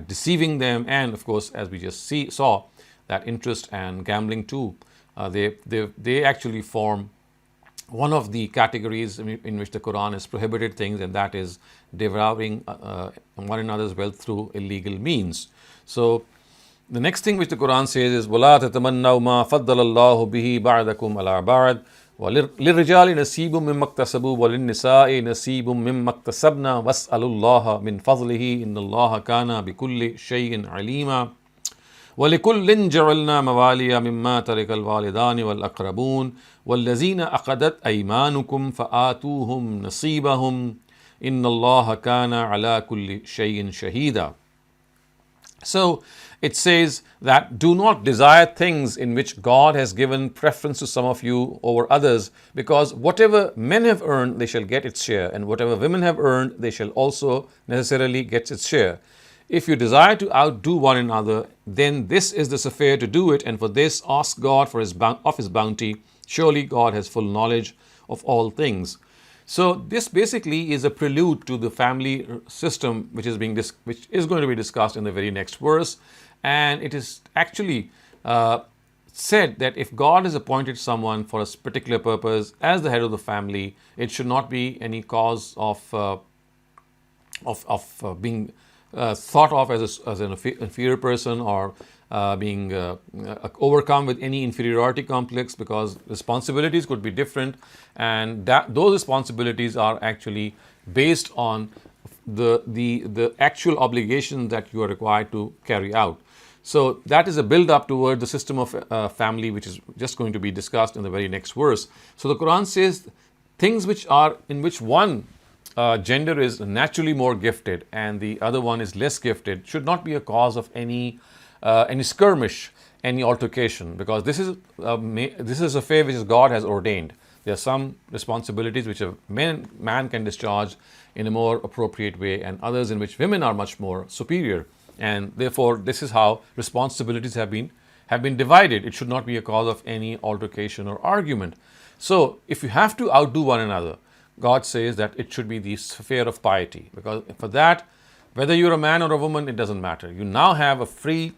deceiving them, and of course, as we just saw, that interest and gambling too They actually form one of the categories in which the Quran has prohibited things, and that is devouring one another's wealth through illegal means. So the next thing which the Quran says is وَلَا تَتَمَنَّوْا مَا فَضَّلَ اللَّهُ بِهِ بَعْضَكُمْ عَلَى بَعْضٍ وَلِلرِّجَالِ نَصِيبٌ مِّمَّا اكْتَسَبُوا وَلِلنِّسَاءِ نَصِيبٌ مِّمَّا اكْتَسَبْنَا وَاسْأَلُوا اللَّهَ مِن فَضْلِهِ إِنَّ اللَّهَ كَانَ بِكُلِّ شَيْءٍ عَلِيمًا وَلِكُلٍّ جَعَلْنَا مَوَالِيَ مِمَّا تَرَكَ الْوَالِدَانِ وَالْأَقْرَبُونَ وَالَّذِينَ عَقَدَتْ أَيْمَانُكُمْ فَآتُوهُمْ نَصِيبَهُمْ إِنَّ اللَّهَ كَانَ عَلَى كُلِّ شَيْءٍ شَهِيدًا. So it says that do not desire things in which God has given preference to some of you over others, because whatever men have earned, they shall get its share, and whatever women have earned, they shall also necessarily get its share. If you desire to outdo one another, then this is the affair to do it, and for this ask God for his bounty. Surely God has full knowledge of all things. So this basically is a prelude to the family system, which is going to be discussed in the very next verse, and it is actually said that if God has appointed someone for a particular purpose as the head of the family, it should not be any cause of being thought of as an inferior person, or being overcome with any inferiority complex, because responsibilities could be different, and those responsibilities are actually based on the actual obligation that you are required to carry out. So that is a build up toward the system of family, which is just going to be discussed in the very next verse. So the Quran says things in which one gender is naturally more gifted and the other one is less gifted should not be a cause of any skirmish, any altercation, because this is a affair which God has ordained. There are some responsibilities which a man can discharge in a more appropriate way, and others in which women are much more superior, and therefore this is how responsibilities have been divided. It should not be a cause of any altercation or argument. So if you have to outdo one another, God says that it should be the sphere of piety, because for that, whether you're a man or a woman, it doesn't matter. You now have a free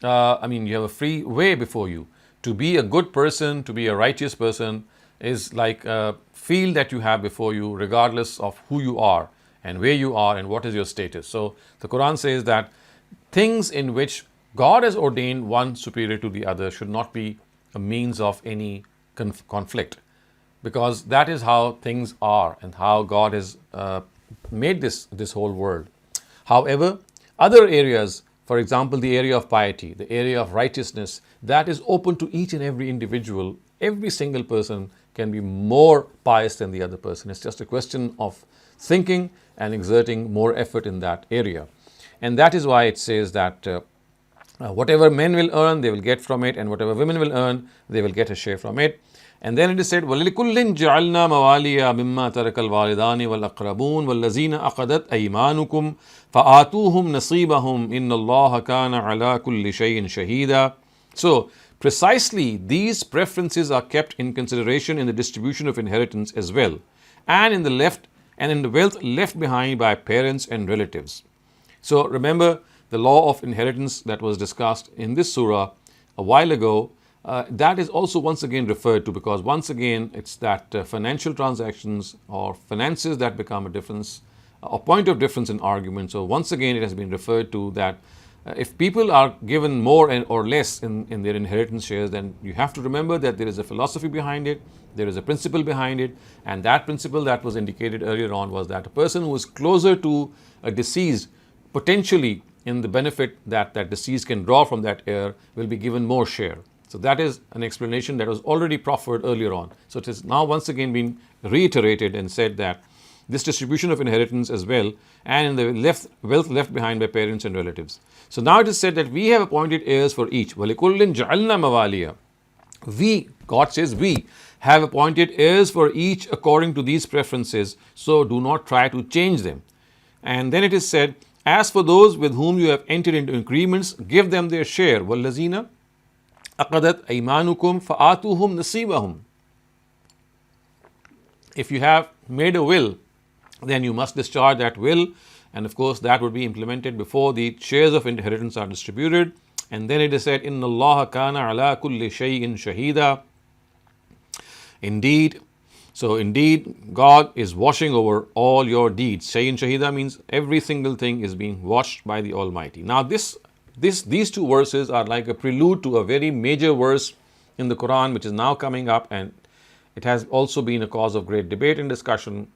way before you. To be a good person, to be a righteous person, is like a field that you have before you, regardless of who you are and where you are and what is your status. So the Quran says that things in which God has ordained one superior to the other should not be a means of any conflict, because that is how things are and how God has made this whole world. However, other areas, for example, the area of piety, the area of righteousness, that is open to each and every individual. Every single person can be more pious than the other person. It's just a question of thinking and exerting more effort in that area. And that is why it says that whatever men will earn, they will get from it, and whatever women will earn, they will get a share from it. And then it is said, وَلِكُلٍّ جَعَلْنَا مَوَالِيَ مِمَّا تَرَكَ الْوَالِدَانِ وَالْأَقْرَبُونَ وَالَّذِينَ عَقَدَتْ أَيْمَانُكُمْ فَآتُوهُمْ نَصِيبَهُمْ إِنَّ اللَّهَ كَانَ عَلَى كُلِّ شَيْءٍ شَهِيدًا. So precisely these preferences are kept in consideration in the distribution of inheritance as well, and in the wealth left behind by parents and relatives. So remember the law of inheritance that was discussed in this surah a while ago. That is also once again referred to, because once again it's that financial transactions or finances that become a point of difference in argument. So once again it has been referred to that if people are given more or less in their inheritance shares, then you have to remember that there is a philosophy behind it, there is a principle behind it, and that principle that was indicated earlier on was that a person who is closer to a deceased, potentially in the benefit that deceased can draw from that heir, will be given more share. So that is an explanation that was already proffered earlier on. So it is now once again been reiterated and said that this distribution of inheritance as well, and in the wealth left behind by parents and relatives. So now it is said that we have appointed heirs for each. وَلِكُلٍّ جَعَلْنَا مَوَالِيَ. We, God says, we have appointed heirs for each according to these preferences, so do not try to change them. And then it is said, as for those with whom you have entered into agreements, give them their share. وَالَّذِينَ عَقَدَتْ أَيْمَانُكُمْ فَآتُوهُمْ نَصِيبَهُمْ. If you have made a will, then you must discharge that will, and of course that would be implemented before the shares of inheritance are distributed. And then it is said, Inna Allah kana ala kulli shay'in shahida. Indeed, God is watching over all your deeds. Shay'in shahida means every single thing is being watched by the Almighty. Now, these two verses are like a prelude to a very major verse in the Quran, which is now coming up, and it has also been a cause of great debate and discussion.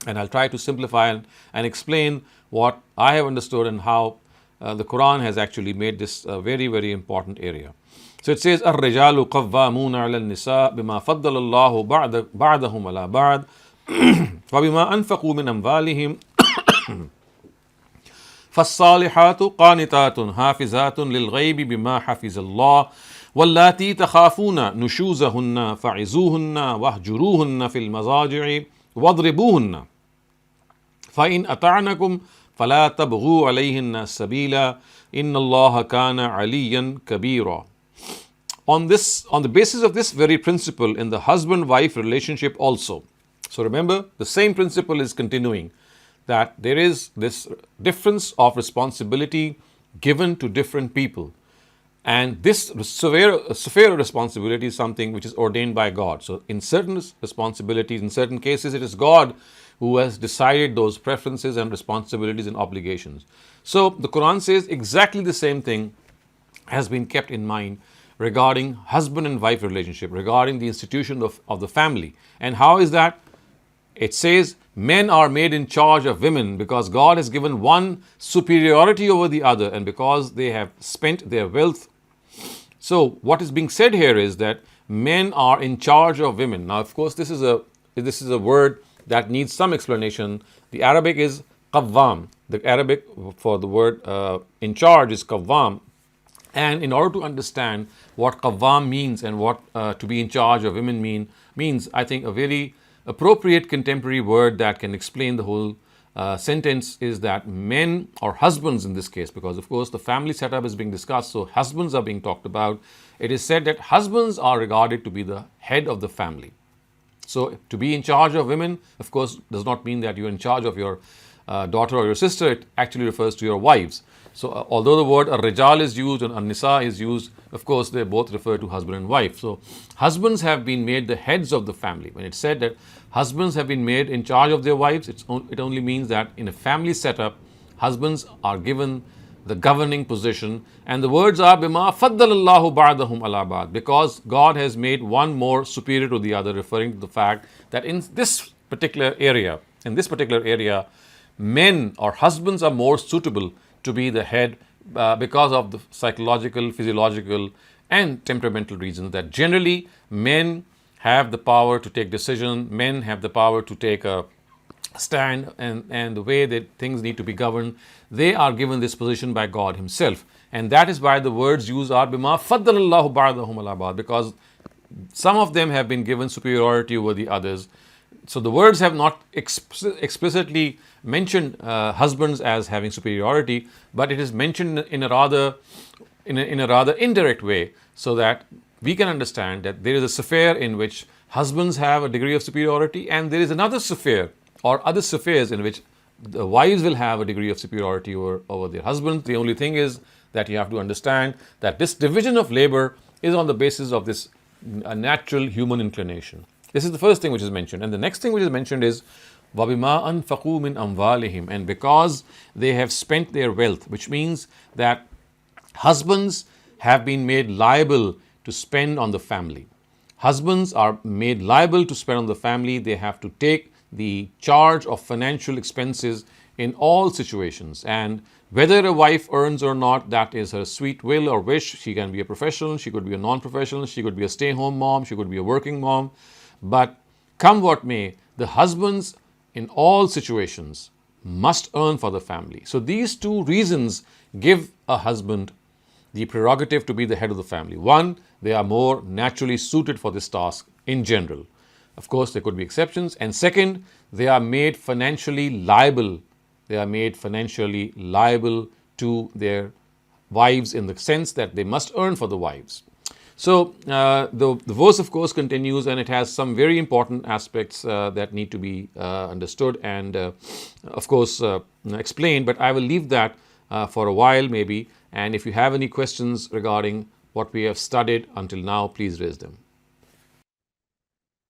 And I'll try to simplify and explain what I have understood and how the Quran has actually made this a very, very important area. So it says, الرجال قوامون على النساء بما فضل الله بعضهم على بعض وبما أنفقوا من أموالهم فالصالحات قانتات حافظات للغيب بما حفظ الله واللاتي تخافون نشوزهن فعظوهن واهجروهن في المضاجع واضربوهن فإن أطعنكم فلا تبغوا عليهن سبيلا إن الله كان عليا كبيرا. On the basis of this very principle in the husband-wife relationship also. So remember, the same principle is continuing, that there is this difference of responsibility given to different people. And this severe responsibility is something which is ordained by God. So in certain responsibilities, in certain cases, it is God who has decided those preferences and responsibilities and obligations. So the Quran says exactly the same thing has been kept in mind regarding husband and wife relationship, regarding the institution of the family. And how is that? It says men are made in charge of women because God has given one superiority over the other and because they have spent their wealth. So what is being said here is that men are in charge of women. Now, of course, this is a word that needs some explanation. The Arabic is qawwam. The Arabic for the word in charge is qawwam. And in order to understand what qawwam means and what to be in charge of women means, I think a very appropriate contemporary word that can explain the whole sentence is that men, or husbands in this case, because of course the family setup is being discussed, so husbands are being talked about. It is said that husbands are regarded to be the head of the family. So to be in charge of women, of course, does not mean that you're in charge of your daughter or your sister. It actually refers to your wives. So although the word ar-rijal is used and an-nisa is used, of course, they both refer to husband and wife. So husbands have been made the heads of the family. When it's said that husbands have been made in charge of their wives, it only means that in a family setup, husbands are given the governing position. And the words are bima faddalallahu ba'dahum ala ba'd, because God has made one more superior to the other, referring to the fact that in this particular area, men or husbands are more suitable to be the head because of the psychological, physiological, and temperamental reasons, that generally men have the power to take decisions, men have the power to take a stand, and the way that things need to be governed, they are given this position by God Himself. And that is why the words used are bima faddalallahu ba'dahum ala ba'd, because some of them have been given superiority over the others. So the words have not explicitly mentioned husbands as having superiority, but it is mentioned in a rather indirect way, so that we can understand that there is a sphere in which husbands have a degree of superiority, and there is another sphere or other spheres in which the wives will have a degree of superiority over their husbands. The only thing is that you have to understand that this division of labor is on the basis of this natural human inclination. This is the first thing which is mentioned. And the next thing which is mentioned is وَبِمَا أَنْفَقُوا مِنْ أَمْوَالِهِمْ, and because they have spent their wealth, which means that husbands have been made liable to spend on the family. Husbands are made liable to spend on the family. They have to take the charge of financial expenses in all situations. And whether a wife earns or not, that is her sweet will or wish. She can be a professional, she could be a non-professional, she could be a stay-home mom, she could be a working mom. But come what may, the husbands in all situations must earn for the family. So these two reasons give a husband the prerogative to be the head of the family. One, they are more naturally suited for this task in general. Of course, there could be exceptions. And second, they are made financially liable. They are made financially liable to their wives in the sense that they must earn for the wives. So the verse, of course, continues, and it has some very important aspects that need to be understood and, of course, explained. But I will leave that for a while maybe. And if you have any questions regarding what we have studied until now, please raise them.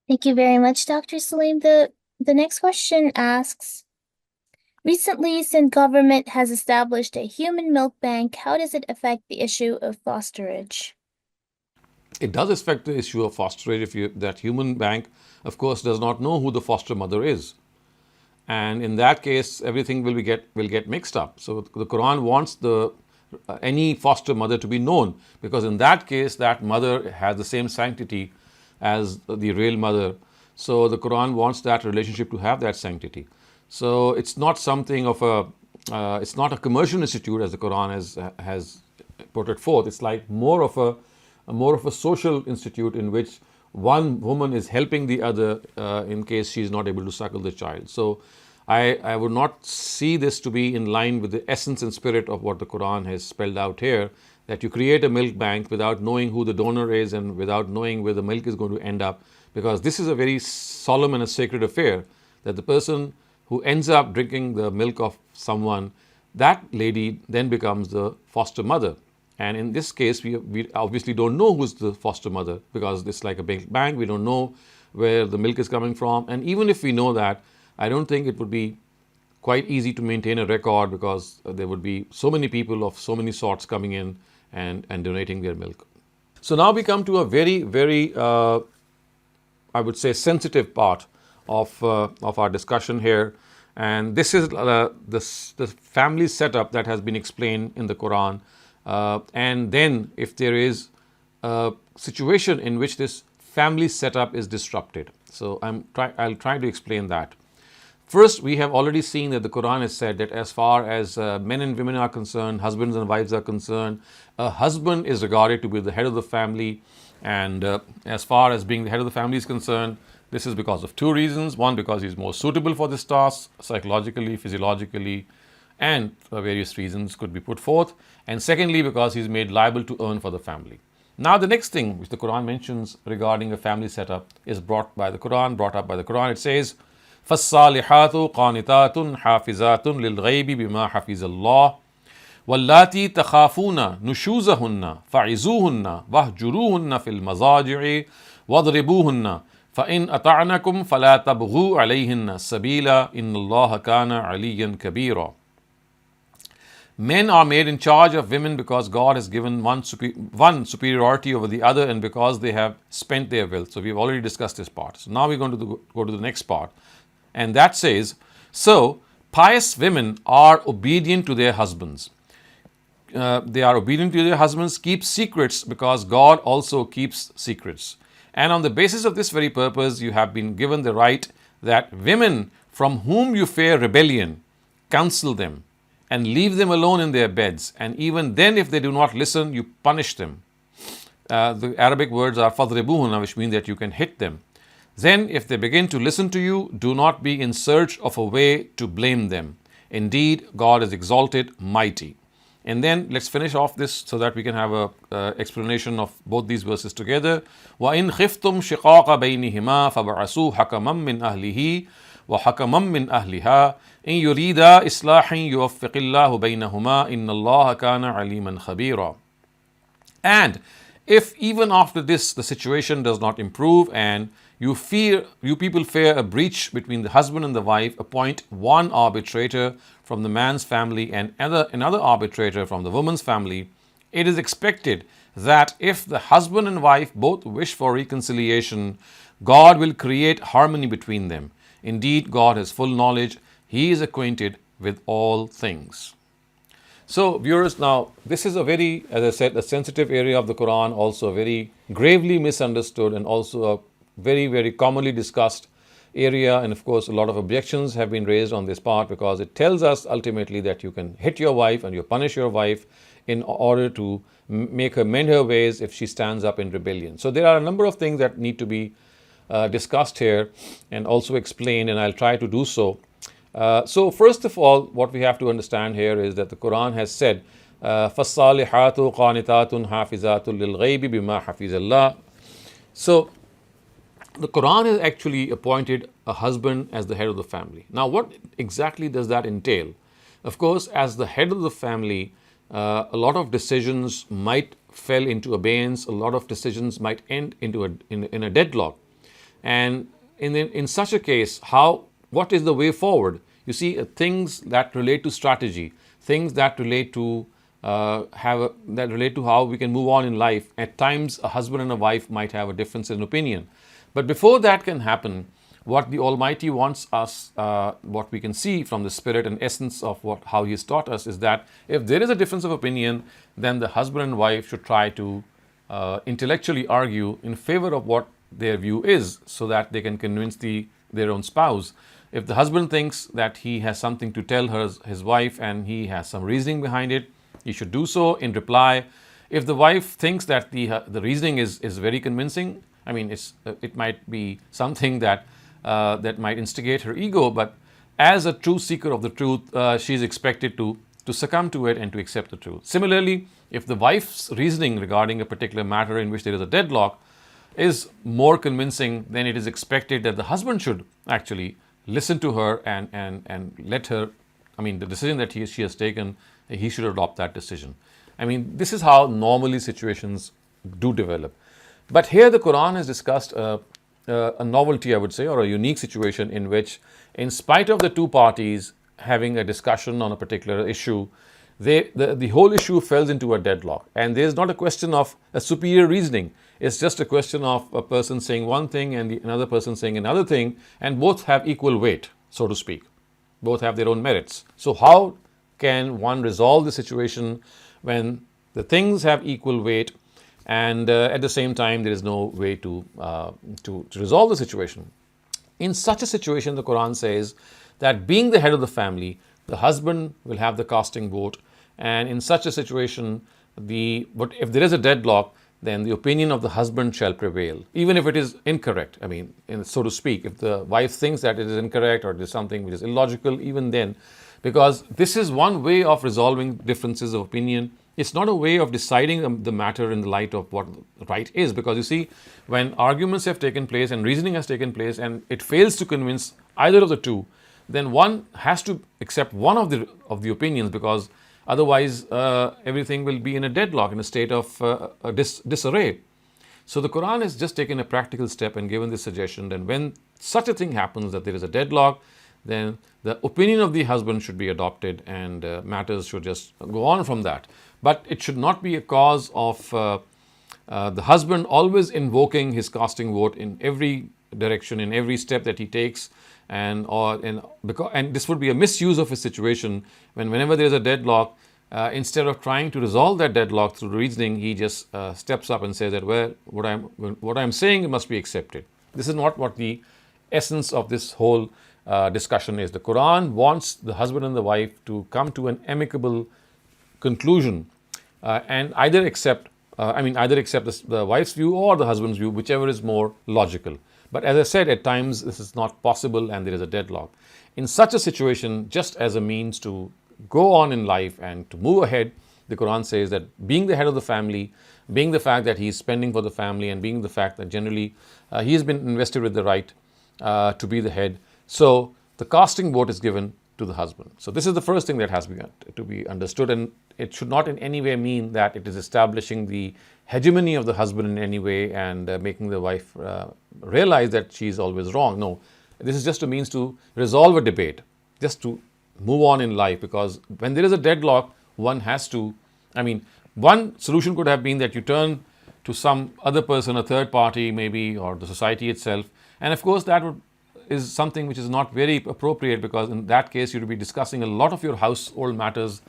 Thank you very much, Dr. Saleem. The next question asks, recently, Sindh government has established a human milk bank. How does it affect the issue of fosterage? It does affect the issue of fosterage if that human bank, of course, does not know who the foster mother is. And in that case, everything will get mixed up. So the Quran wants any foster mother to be known, because in that case, that mother has the same sanctity as the real mother. So the Quran wants that relationship to have that sanctity. So it's not something of it's not a commercial institute as the Quran has put it forth. It's like more of a social institute in which one woman is helping the other in case she is not able to suckle the child. So I would not see this to be in line with the essence and spirit of what the Quran has spelled out here, that you create a milk bank without knowing who the donor is and without knowing where the milk is going to end up, because this is a very solemn and a sacred affair, that the person who ends up drinking the milk of someone, that lady then becomes the foster mother. And in this case, we obviously don't know who's the foster mother, because it's like a milk bank. We don't know where the milk is coming from. And even if we know that, I don't think it would be quite easy to maintain a record, because there would be so many people of so many sorts coming in and donating their milk. So now we come to a very, very, I would say, sensitive part of our discussion here. And this is the family setup that has been explained in the Quran. And then if there is a situation in which this family setup is disrupted. So I'll try to explain that. First, we have already seen that the Quran has said that as far as men and women are concerned, husbands and wives are concerned, a husband is regarded to be the head of the family. And as far as being the head of the family is concerned, this is because of two reasons. One, because he's more suitable for this task, psychologically, physiologically, and various reasons could be put forth. And secondly, because he's made liable to earn for the family. Now, the next thing which the Quran mentions regarding a family setup is brought up by the Quran. It says, فَالصَّالِحَاتُ قَانِتَاتٌ حَافِظَاتٌ لِلْغَيْبِ بِمَا حَفِظَ اللَّهِ وَاللَّاتِي تَخَافُونَ نُشُوزَهُنَّ فَعِزُوهُنَّ وَاهْجُرُوهُنَّ فِي الْمَضَاجِعِ وَاضْرِبُوهُنَّ فَإِنْ أَطَعْنَكُمْ فَلَا تَبْغُوا عَلَيْهِنَّ السَّبِيلَ إِنَّ اللَّهَ كَانَ عَلِيًّا كَبِيرًا. Men are made in charge of women because God has given one superiority over the other, and because they have spent their wealth. So we've already discussed this part. So now we're going to go to the next part. And that says, so pious women are obedient to their husbands. They are obedient to their husbands, keep secrets because God also keeps secrets. And on the basis of this very purpose, you have been given the right that women from whom you fear rebellion, counsel them and leave them alone in their beds. And even then, if they do not listen, you punish them. The Arabic words are فَضْرِبُوهُنَّ, which mean that you can hit them. Then, if they begin to listen to you, do not be in search of a way to blame them. Indeed, God is exalted, mighty. And then let's finish off this so that we can have a explanation of both these verses together. وَإِنْ خِفْتُمْ شِقَاقَ بَيْنِهِمَا فَبَعَثُوا حَكَمًا مِّنْ أَهْلِهِ وَحَكَمًا مِّنْ أَهْلِهَا إِنْ يُرِيدَا إِصْلَاحًا يُوَفِّقِ اللَّهُ بَيْنَهُمَا إِنَّ اللَّهَ كَانَ عَلِيمًا خَبِيرًا. And if even after this the situation does not improve and you people fear a breach between the husband and the wife, appoint one arbitrator from the man's family and another arbitrator from the woman's family. It is expected that if the husband and wife both wish for reconciliation, God will create harmony between them. Indeed, God has full knowledge. He is acquainted with all things. So, viewers, now this is a very, as I said, a sensitive area of the Quran, also a very gravely misunderstood and also a very, very commonly discussed area. And of course, a lot of objections have been raised on this part because it tells us ultimately that you can hit your wife and you punish your wife in order to make her mend her ways if she stands up in rebellion. So there are a number of things that need to be discussed here and also explained, and I'll try to do so. So first of all, what we have to understand here is that the Quran has said, فَالصَّالِحَاتُ قَانِتَاتٌ حَافِظَاتٌ لِلْغَيْبِ بِمَا حَفِظَ اللَّهِ. So the Quran has actually appointed a husband as the head of the family. Now, what exactly does that entail? Of course, as the head of the family, a lot of decisions might fall into abeyance, a lot of decisions might end in a deadlock. And in such a case, what is the way forward? You see, things that relate to strategy, things that relate to how we can move on in life. At times, a husband and a wife might have a difference in opinion. But before that can happen, what the Almighty wants us, what we can see from the spirit and essence of how He has taught us, is that if there is a difference of opinion, then the husband and wife should try to intellectually argue in favor of what their view is, so that they can convince their own spouse. If the husband thinks that he has something to tell his wife and he has some reasoning behind it, he should do so in reply. If the wife thinks that the reasoning is very convincing, I mean, it might be something that might instigate her ego, but as a true seeker of the truth, she is expected to succumb to it and to accept the truth. Similarly, if the wife's reasoning regarding a particular matter in which there is a deadlock is more convincing, then it is expected that the husband should actually listen to her and let her, I mean, the decision that she has taken, he should adopt that decision. I mean, this is how normally situations do develop. But here the Quran has discussed a novelty, I would say, or a unique situation in which, in spite of the two parties having a discussion on a particular issue, the whole issue falls into a deadlock. And there is not a question of a superior reasoning. It's just a question of a person saying one thing and another person saying another thing, and both have equal weight, so to speak. Both have their own merits. So how can one resolve the situation when the things have equal weight and at the same time there is no way to resolve the situation? In such a situation, the Quran says that being the head of the family, the husband will have the casting vote, and in such a situation, but if there is a deadlock, then the opinion of the husband shall prevail, even if it is incorrect. I mean, so to speak, if the wife thinks that it is incorrect or it is something which is illogical, even then, because this is one way of resolving differences of opinion. It's not a way of deciding the matter in the light of what right is, because you see, when arguments have taken place and reasoning has taken place and it fails to convince either of the two, then one has to accept one of the opinions, because otherwise everything will be in a deadlock, in a state of disarray. So the Quran has just taken a practical step and given this suggestion that when such a thing happens, that there is a deadlock, then the opinion of the husband should be adopted and matters should just go on from that. But it should not be a cause of the husband always invoking his casting vote in every direction, in every step that he takes, and this would be a misuse of a situation whenever there is a deadlock, instead of trying to resolve that deadlock through reasoning, he just steps up and says that, well, what I'm saying must be accepted. This is not what the essence of this whole discussion is. The Quran wants the husband and the wife to come to an amicable conclusion and either accept the wife's view or the husband's view, whichever is more logical. But as I said, at times this is not possible and there is a deadlock. In such a situation, just as a means to go on in life and to move ahead, the Quran says that being the head of the family, being the fact that he is spending for the family, and being the fact that generally he has been invested with the right to be the head, so the casting vote is given to the husband. So this is the first thing that has to be understood, and it should not in any way mean that it is establishing the hegemony of the husband in any way and making the wife realize that she is always wrong. No, this is just a means to resolve a debate, just to move on in life, because when there is a deadlock, one has to, one solution could have been that you turn to some other person, a third party maybe, or the society itself, and of course that is something which is not very appropriate, because in that case you would be discussing a lot of your household matters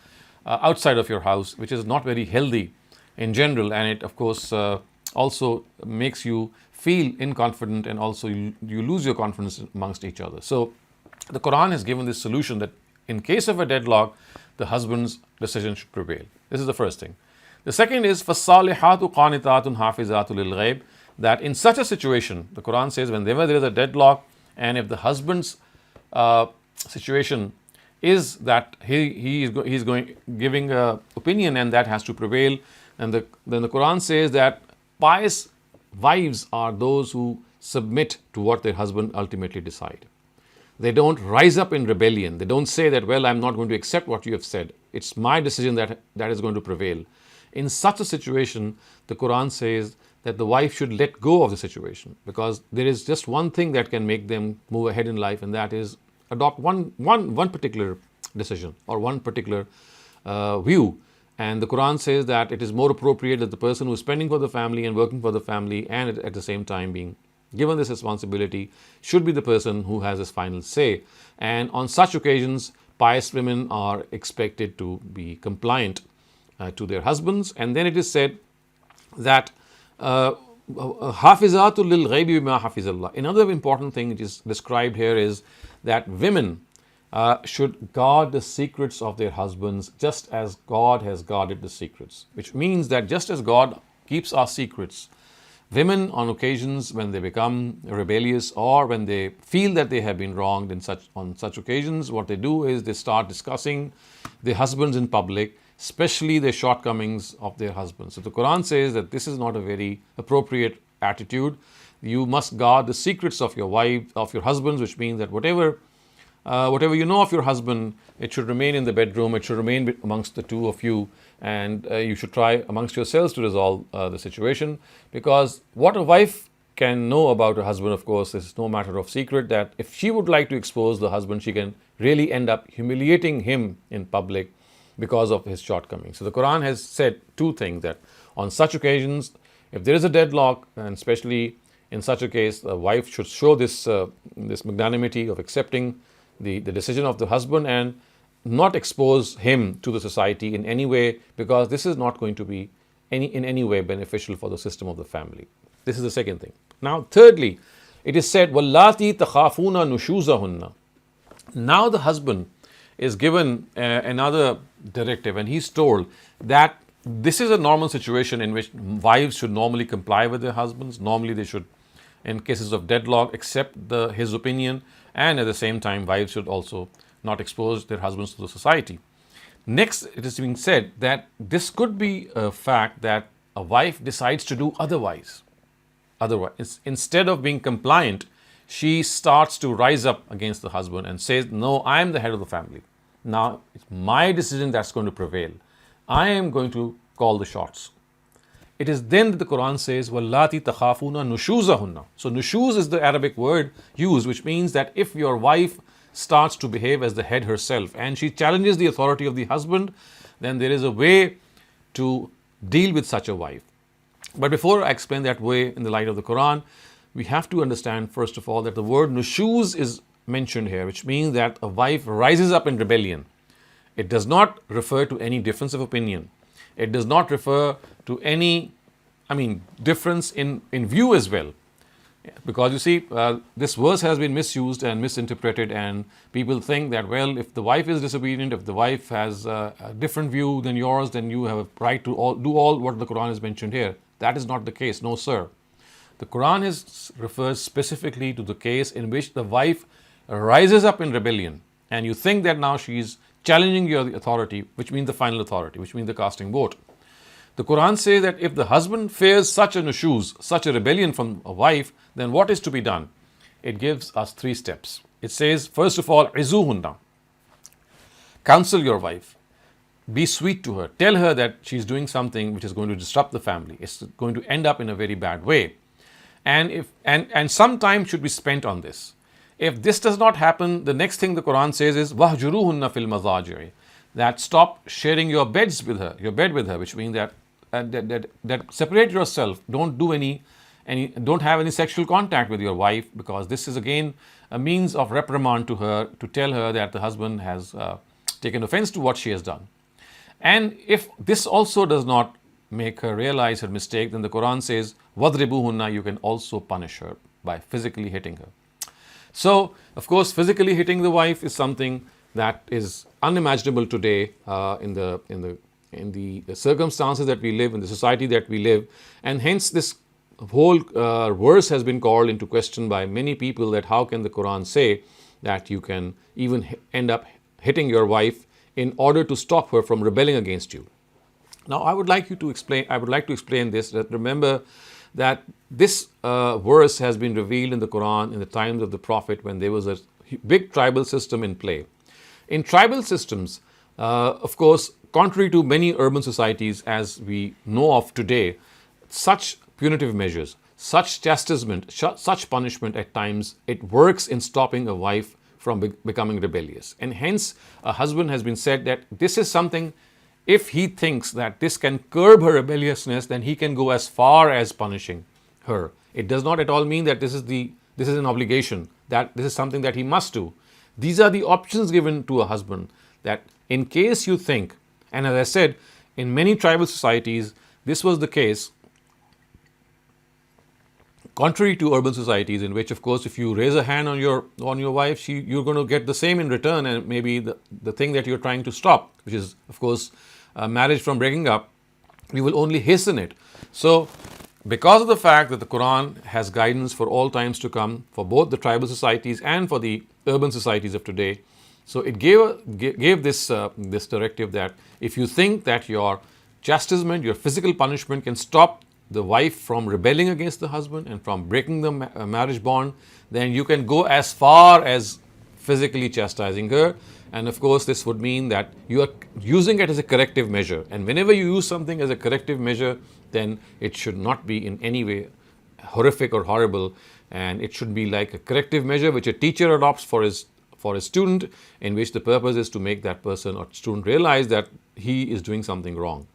outside of your house, which is not very healthy in general, and it of course also makes you feel inconfident, and also you lose your confidence amongst each other. So the Quran has given this solution that in case of a deadlock, the husband's decision should prevail. This is the first thing. The second is فَالصَّالِحَاتُ قَانِتَاتٌ حَافِظَاتُ لِلْغَيْبِ, that in such a situation, the Quran says, whenever there is a deadlock, and if the husband's situation is that he is giving an opinion and that has to prevail, and then the Quran says that pious wives are those who submit to what their husband ultimately decide. They don't rise up in rebellion. They don't say that, well, I'm not going to accept what you have said. It's my decision that is going to prevail. In such a situation, the Quran says that the wife should let go of the situation, because there is just one thing that can make them move ahead in life, and that is adopt one particular decision or one particular view. And the Quran says that it is more appropriate that the person who is spending for the family and working for the family and at the same time being given this responsibility should be the person who has this final say. And on such occasions, pious women are expected to be compliant to their husbands. And then it is said that hafizatul lil ghaibi bima hafizallah. Another important thing which is described here is that women should guard the secrets of their husbands just as God has guarded the secrets, which means that just as God keeps our secrets, women on occasions when they become rebellious or when they feel that they have been wronged on such occasions, what they do is they start discussing their husbands in public, especially the shortcomings of their husbands. So the Quran says that this is not a very appropriate attitude. You must guard the secrets of your wife, of your husbands, which means that whatever you know of your husband, it should remain in the bedroom, it should remain amongst the two of you, and you should try amongst yourselves to resolve the situation. Because what a wife can know about her husband, of course, is no matter of secret, that if she would like to expose the husband, she can really end up humiliating him in public because of his shortcomings. So the Quran has said two things, that on such occasions, if there is a deadlock, and especially in such a case, the wife should show this magnanimity of accepting the decision of the husband and not expose him to the society in any way, because this is not going to be in any way beneficial for the system of the family. This is the second thing. Now, thirdly, it is said, وَاللَّاتِي تَخَافُونَ نُشُوزَهُنَّ. Now the husband is given another directive, and he's told that this is a normal situation in which wives should normally comply with their husbands. Normally they should, in cases of deadlock, accept his opinion, and at the same time wives should also not expose their husbands to the society. Next, it is being said that this could be a fact that a wife decides to do otherwise. Instead of being compliant, she starts to rise up against the husband and says, no, I am the head of the family. Now, it's my decision that's going to prevail. I am going to call the shots. It is then that the Quran says, وَاللَّاتِي تَخَافُونَ نُشُوزَهُنَّ. So nushuz is the Arabic word used, which means that if your wife starts to behave as the head herself and she challenges the authority of the husband, then there is a way to deal with such a wife. But before I explain that way in the light of the Quran, we have to understand, first of all, that the word nushuz is mentioned here, which means that a wife rises up in rebellion. It does not refer to any difference of opinion. It does not refer to any, difference in view as well. Because you see, this verse has been misused and misinterpreted, and people think that, well, if the wife is disobedient, if the wife has a different view than yours, then you have a right to do all what the Quran has mentioned here. That is not the case. No, sir. The Quran refers specifically to the case in which the wife rises up in rebellion, and you think that now she is challenging your authority, which means the final authority, which means the casting vote. The Quran says that if the husband fears such a nushuz, such a rebellion from a wife, then what is to be done? It gives us 3 steps. It says, first of all, izuhunna. Counsel your wife. Be sweet to her. Tell her that she's doing something which is going to disrupt the family. It's going to end up in a very bad way. And some time should be spent on this. If this does not happen, the next thing the Quran says is wahjuruhunna fil mazaji'i, that stop sharing your bed with her, which means that separate yourself. Don't do don't have any sexual contact with your wife, because this is again a means of reprimand to her, to tell her that the husband has taken offense to what she has done. And if this also does not make her realize her mistake, then the Quran says wadribuhunna, you can also punish her by physically hitting her. So, of course, physically hitting the wife is something that is unimaginable today in the circumstances that we live, in the society that we live, and hence this whole verse has been called into question by many people, that how can the Quran say that you can even end up hitting your wife in order to stop her from rebelling against you. Now, I would like to explain this, that remember that this verse has been revealed in the Quran in the times of the Prophet, when there was a big tribal system in play. In tribal systems, of course, contrary to many urban societies as we know of today, such punitive measures, such chastisement, such punishment at times, it works in stopping a wife from becoming rebellious. And hence, a husband has been said that this is something, if he thinks that this can curb her rebelliousness, then he can go as far as punishing her. It does not at all mean that this is an obligation, that this is something that he must do. These are the options given to a husband, that in case you think, and as I said, in many tribal societies, this was the case, contrary to urban societies, in which, of course, if you raise a hand on your wife, you're going to get the same in return, and maybe the thing that you're trying to stop, which is, of course, marriage from breaking up, you will only hasten it. So, because of the fact that the Quran has guidance for all times to come, for both the tribal societies and for the urban societies of today, so it gave this directive that if you think that your chastisement, your physical punishment can stop the wife from rebelling against the husband and from breaking the marriage bond, then you can go as far as physically chastising her. And of course, this would mean that you are using it as a corrective measure. And whenever you use something as a corrective measure, then it should not be in any way horrific or horrible. And it should be like a corrective measure which a teacher adopts for his student, in which the purpose is to make that person or student realize that he is doing something wrong.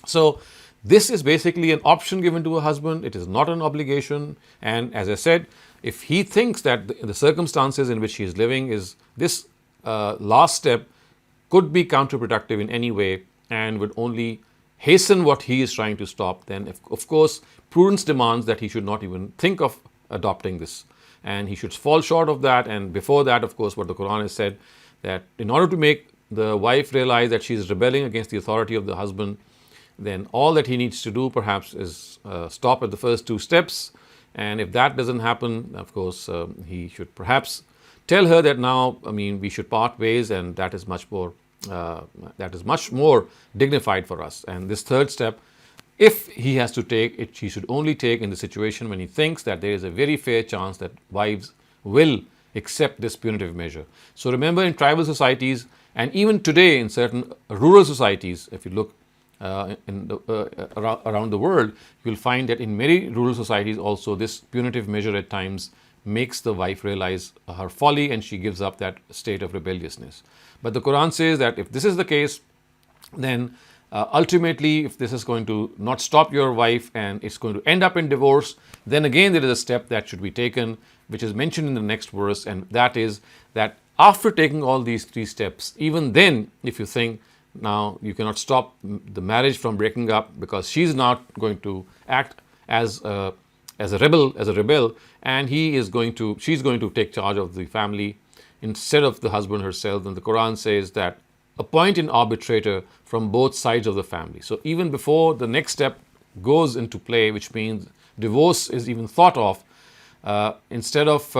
So, this is basically an option given to a husband. It is not an obligation. And as I said, if he thinks that the circumstances in which he is living is this last step could be counterproductive in any way and would only hasten what he is trying to stop, then of course prudence demands that he should not even think of adopting this, and he should fall short of that. And before that, of course, what the Quran has said, that in order to make the wife realize that she is rebelling against the authority of the husband, then all that he needs to do perhaps is stop at the first two steps. And if that doesn't happen, of course, he should perhaps tell her that now, we should part ways, and that is much more dignified for us. And this third step, if he has to take it, he should only take in the situation when he thinks that there is a very fair chance that wives will accept this punitive measure. So remember, in tribal societies, and even today in certain rural societies, if you look around the world, you'll find that in many rural societies also this punitive measure at times makes the wife realize her folly, and she gives up that state of rebelliousness. But the Quran says that if this is the case, then ultimately, if this is going to not stop your wife and it's going to end up in divorce, then again there is a step that should be taken, which is mentioned in the next verse, and that is that after taking all these three steps, even then, if you think now you cannot stop the marriage from breaking up because she's not going to act as a rebel, and she's going to take charge of the family instead of the husband herself, then the Quran says that appoint an arbitrator from both sides of the family. So even before the next step goes into play, which means divorce is even thought of, instead of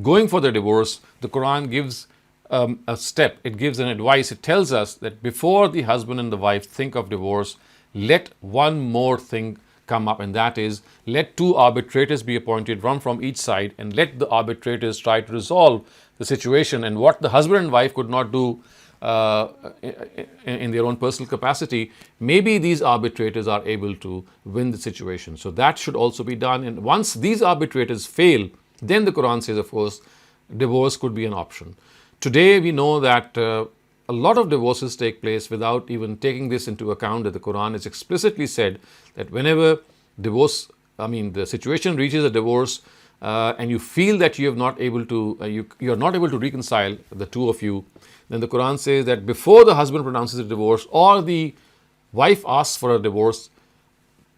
going for the divorce, the Quran gives a step, it gives an advice. It tells us that before the husband and the wife think of divorce, let one more thing come up, and that is, let two arbitrators be appointed, one from each side, and let the arbitrators try to resolve the situation. And what the husband and wife could not do in their own personal capacity, maybe these arbitrators are able to win the situation. So that should also be done. And once these arbitrators fail, then the Quran says, of course, divorce could be an option. Today we know that a lot of divorces take place without even taking this into account, that the Quran has explicitly said that whenever the situation reaches a divorce and you feel that you are not able to reconcile the two of you, then the Quran says that before the husband pronounces a divorce or the wife asks for a divorce,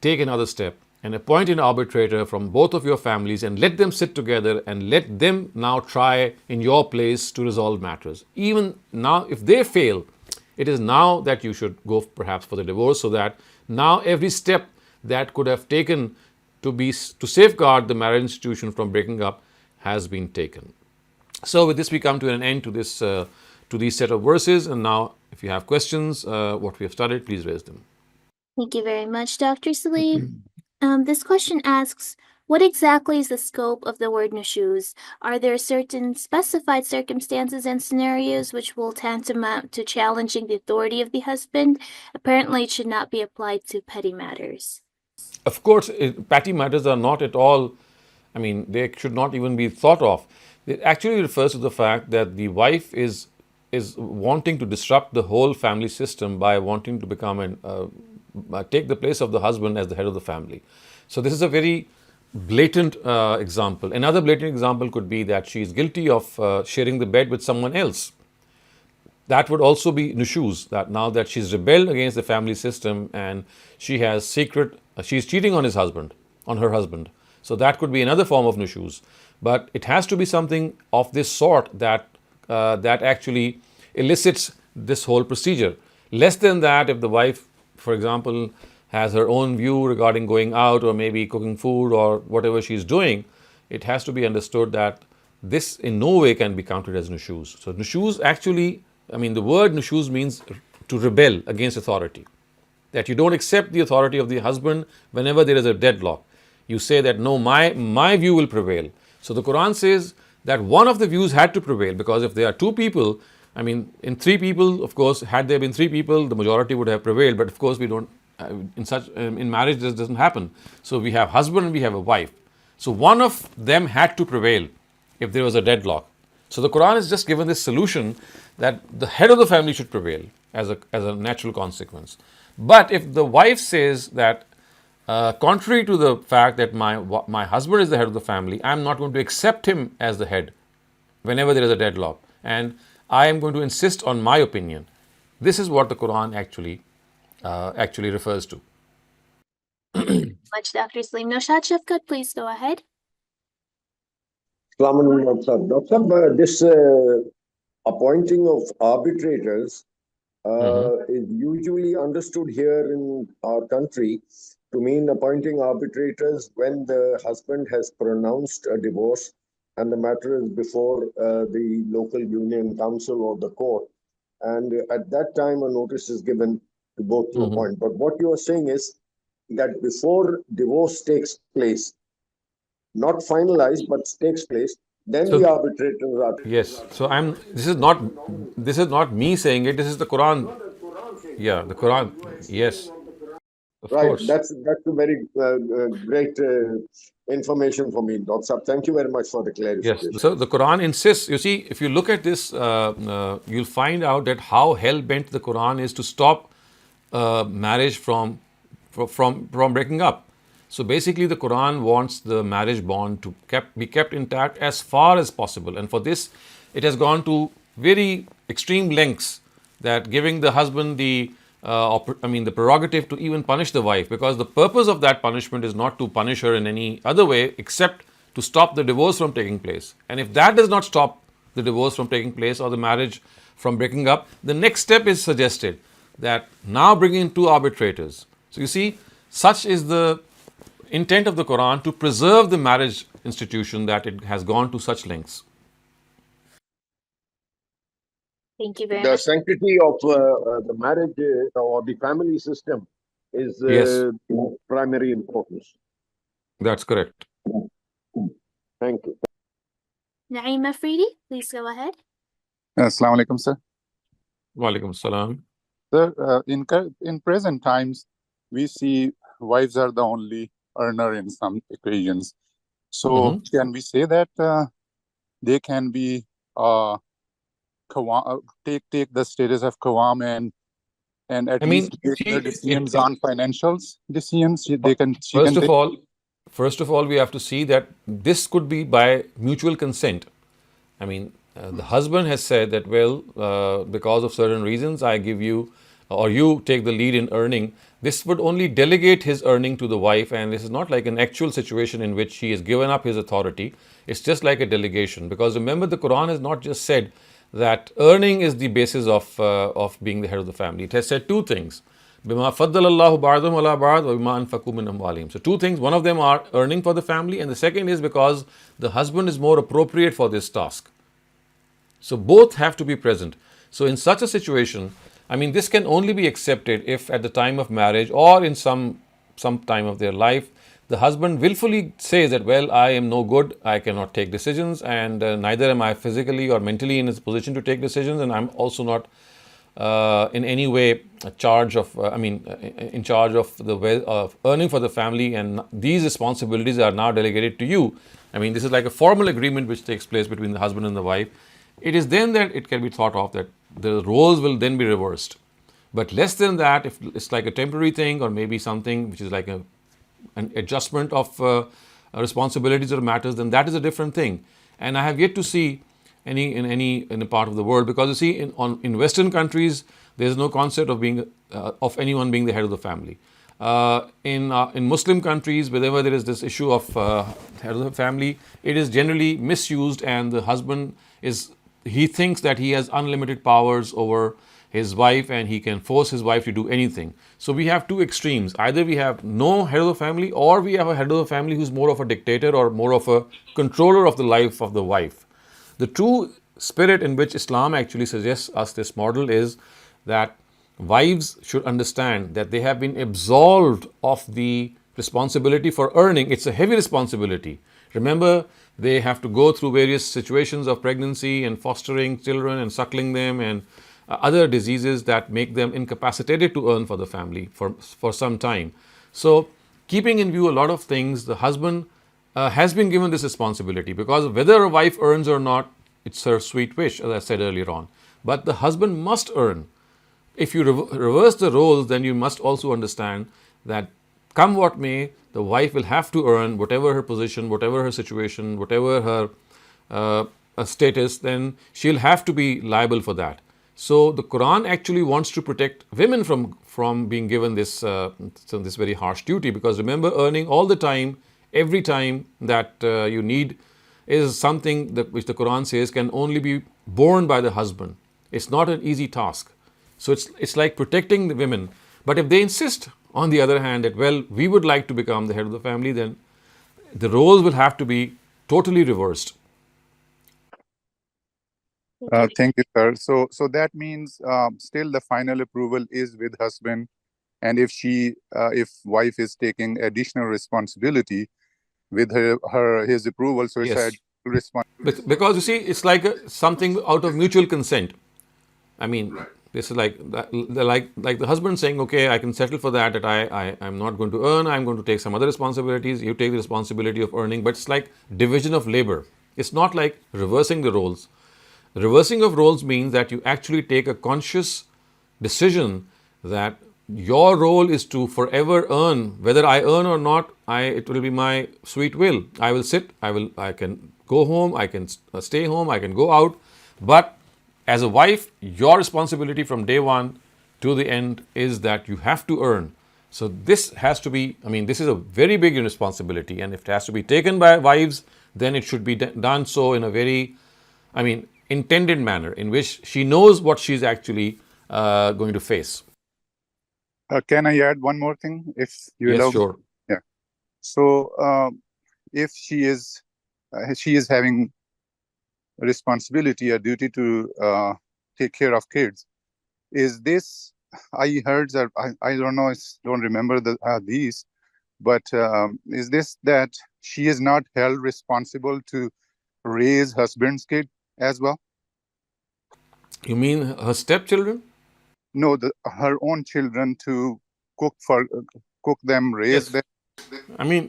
take another step and appoint an arbitrator from both of your families and let them sit together and let them now try in your place to resolve matters. Even now, if they fail, it is now that you should go perhaps for the divorce, so that now every step that could have taken to safeguard the marriage institution from breaking up has been taken. So with this we come to an end to these set of verses, and now if you have questions, what we have studied, please raise them. Thank you very much, Dr. Saleem. This question asks, What exactly is the scope of the word nushuz? Are there certain specified circumstances and scenarios which will tantamount to challenging the authority of the husband? Apparently, it should not be applied to petty matters. Of course, petty matters are not at all, I mean, they should not even be thought of. It actually refers to the fact that the wife is wanting to disrupt the whole family system by wanting to become take the place of the husband as the head of the family. So this is a very blatant example. Another blatant example could be that she is guilty of sharing the bed with someone else. That would also be nushuz, that now that she's rebelled against the family system and she has she's cheating on her husband. So that could be another form of nushuz. But it has to be something of this sort that actually elicits this whole procedure. Less than that, if the wife, for example, has her own view regarding going out or maybe cooking food or whatever she's doing, it has to be understood that this in no way can be counted as nushuz. So nushuz actually, I mean, the word nushuz means to rebel against authority. That you don't accept the authority of the husband whenever there is a deadlock. You say that no, my view will prevail. So the Quran says that one of the views had to prevail, because if there are two people, I mean, in three people, of course, had there been three people, the majority would have prevailed. But of course, we don't. In marriage, this doesn't happen. So we have husband and we have a wife. So one of them had to prevail if there was a deadlock. So the Quran has just given this solution that the head of the family should prevail as a natural consequence. But if the wife says that, contrary to the fact that my husband is the head of the family, I'm not going to accept him as the head whenever there is a deadlock, and I am going to insist on my opinion. This is what the Quran actually refers to. Much, Dr. Saleem. Noshad Shafkat, please go ahead. Doctor, this appointing of arbitrators is usually understood here in our country to mean appointing arbitrators when the husband has pronounced a divorce and the matter is before the local union council or the court. And at that time, a notice is given to both to appoint. But what you are saying is that before divorce takes place, not finalized, but takes place, then the arbitrators are. Yes. So this is not me saying it. This is the Quran. Yeah, the Quran. Yes. Of Right. course. That's a very great information for me, Doctor. Thank you very much for the clarification. Yes. So the Quran insists. You see, if you look at this, you'll find out that how hell bent the Quran is to stop marriage from breaking up. So basically, the Quran wants the marriage bond to be kept intact as far as possible, and for this, it has gone to very extreme lengths, that giving the husband the prerogative to even punish the wife, because the purpose of that punishment is not to punish her in any other way except to stop the divorce from taking place. And if that does not stop the divorce from taking place or the marriage from breaking up, the next step is suggested, that now bring in two arbitrators. So you see, such is the intent of the Quran, to preserve the marriage institution, that it has gone to such lengths. Thank you very The much. sanctity of the marriage or the family system is primary importance. That's correct. Thank you. Naeem Afridi, please go ahead. Assalamu alaikum, sir. Wa alaikum salam. Sir, in present times, we see wives are the only earner in some occasions. So can we say that they can be take the status of Qawam and at least make their decisions on financials decisions? They can. First of all, we have to see that this could be by mutual consent. I mean, the husband has said that, well, because of certain reasons, I give you, or you take the lead in earning. This would only delegate his earning to the wife, and this is not like an actual situation in which he has given up his authority. It's just like a delegation, because remember, the Quran has not just said that earning is the basis of being the head of the family. It has said two things. بِمَا فَضَّلَ اللَّهُ بَعْضَهُمْ عَلَى بَعْضٍ وَبِمَا أَنْفَقُوا مِنْ أَمْوَالِهِمْ. So two things. One of them are earning for the family, and the second is because the husband is more appropriate for this task. So both have to be present. So in such a situation, I mean, this can only be accepted if at the time of marriage or in some time of their life, the husband willfully says that, well, I am no good, I cannot take decisions, and neither am I physically or mentally in a position to take decisions, and I'm also not in any way in charge of the of earning for the family, and these responsibilities are now delegated to you. I mean, this is like a formal agreement which takes place between the husband and the wife. It is then that it can be thought of that the roles will then be reversed. But less than that, if it's like a temporary thing or maybe something which is like an adjustment of responsibilities or matters, then that is a different thing. And I have yet to see in a part of the world, because you see in Western countries there is no concept of being of anyone being the head of the family. In Muslim countries, wherever there is this issue of head of the family, it is generally misused, and the husband he thinks that he has unlimited powers over his wife and he can force his wife to do anything. So we have two extremes. Either we have no head of the family, or we have a head of the family who's more of a dictator or more of a controller of the life of the wife. The true spirit in which Islam actually suggests us this model is that wives should understand that they have been absolved of the responsibility for earning. It's a heavy responsibility. Remember, they have to go through various situations of pregnancy and fostering children and suckling them and other diseases that make them incapacitated to earn for the family for some time. So, keeping in view a lot of things, the husband has been given this responsibility, because whether a wife earns or not, it's her sweet wish, as I said earlier on. But the husband must earn. If you reverse the roles, then you must also understand that come what may, the wife will have to earn, whatever her position, whatever her situation, whatever her status, then she'll have to be liable for that. So the Quran actually wants to protect women from being given this very harsh duty, because remember, earning all the time, every time that you need, is something which the Quran says can only be borne by the husband. It's not an easy task. So it's like protecting the women. But if they insist, on the other hand, that, well, we would like to become the head of the family, then the roles will have to be totally reversed. Thank you, sir. So that means still the final approval is with husband, and if wife is taking additional responsibility with his approval, so it's Yes. a responsibility. Because you see, it's like something out of mutual consent. I mean, this is like the husband saying, okay, I can settle for that I'm not going to earn, I'm going to take some other responsibilities, you take the responsibility of earning, but it's like division of labor. It's not like reversing the roles. Reversing of roles means that you actually take a conscious decision that your role is to forever earn. Whether I earn or not, it will be my sweet will. I will sit, I can go home, I can stay home, I can go out. But as a wife, your responsibility from day one to the end is that you have to earn. So this has to be, this is a very big responsibility, and if it has to be taken by wives, then it should be done so in a very, intended manner, in which she knows what she's actually going to face. Can I add one more thing, if you allow? Yes, sure. Yeah. So if she is having a responsibility, a duty to take care of kids, is this? I heard that I don't know. Don't remember these, but is this that she is not held responsible to raise husband's kid as well? You mean her stepchildren? No, her own children, to cook them, raise them.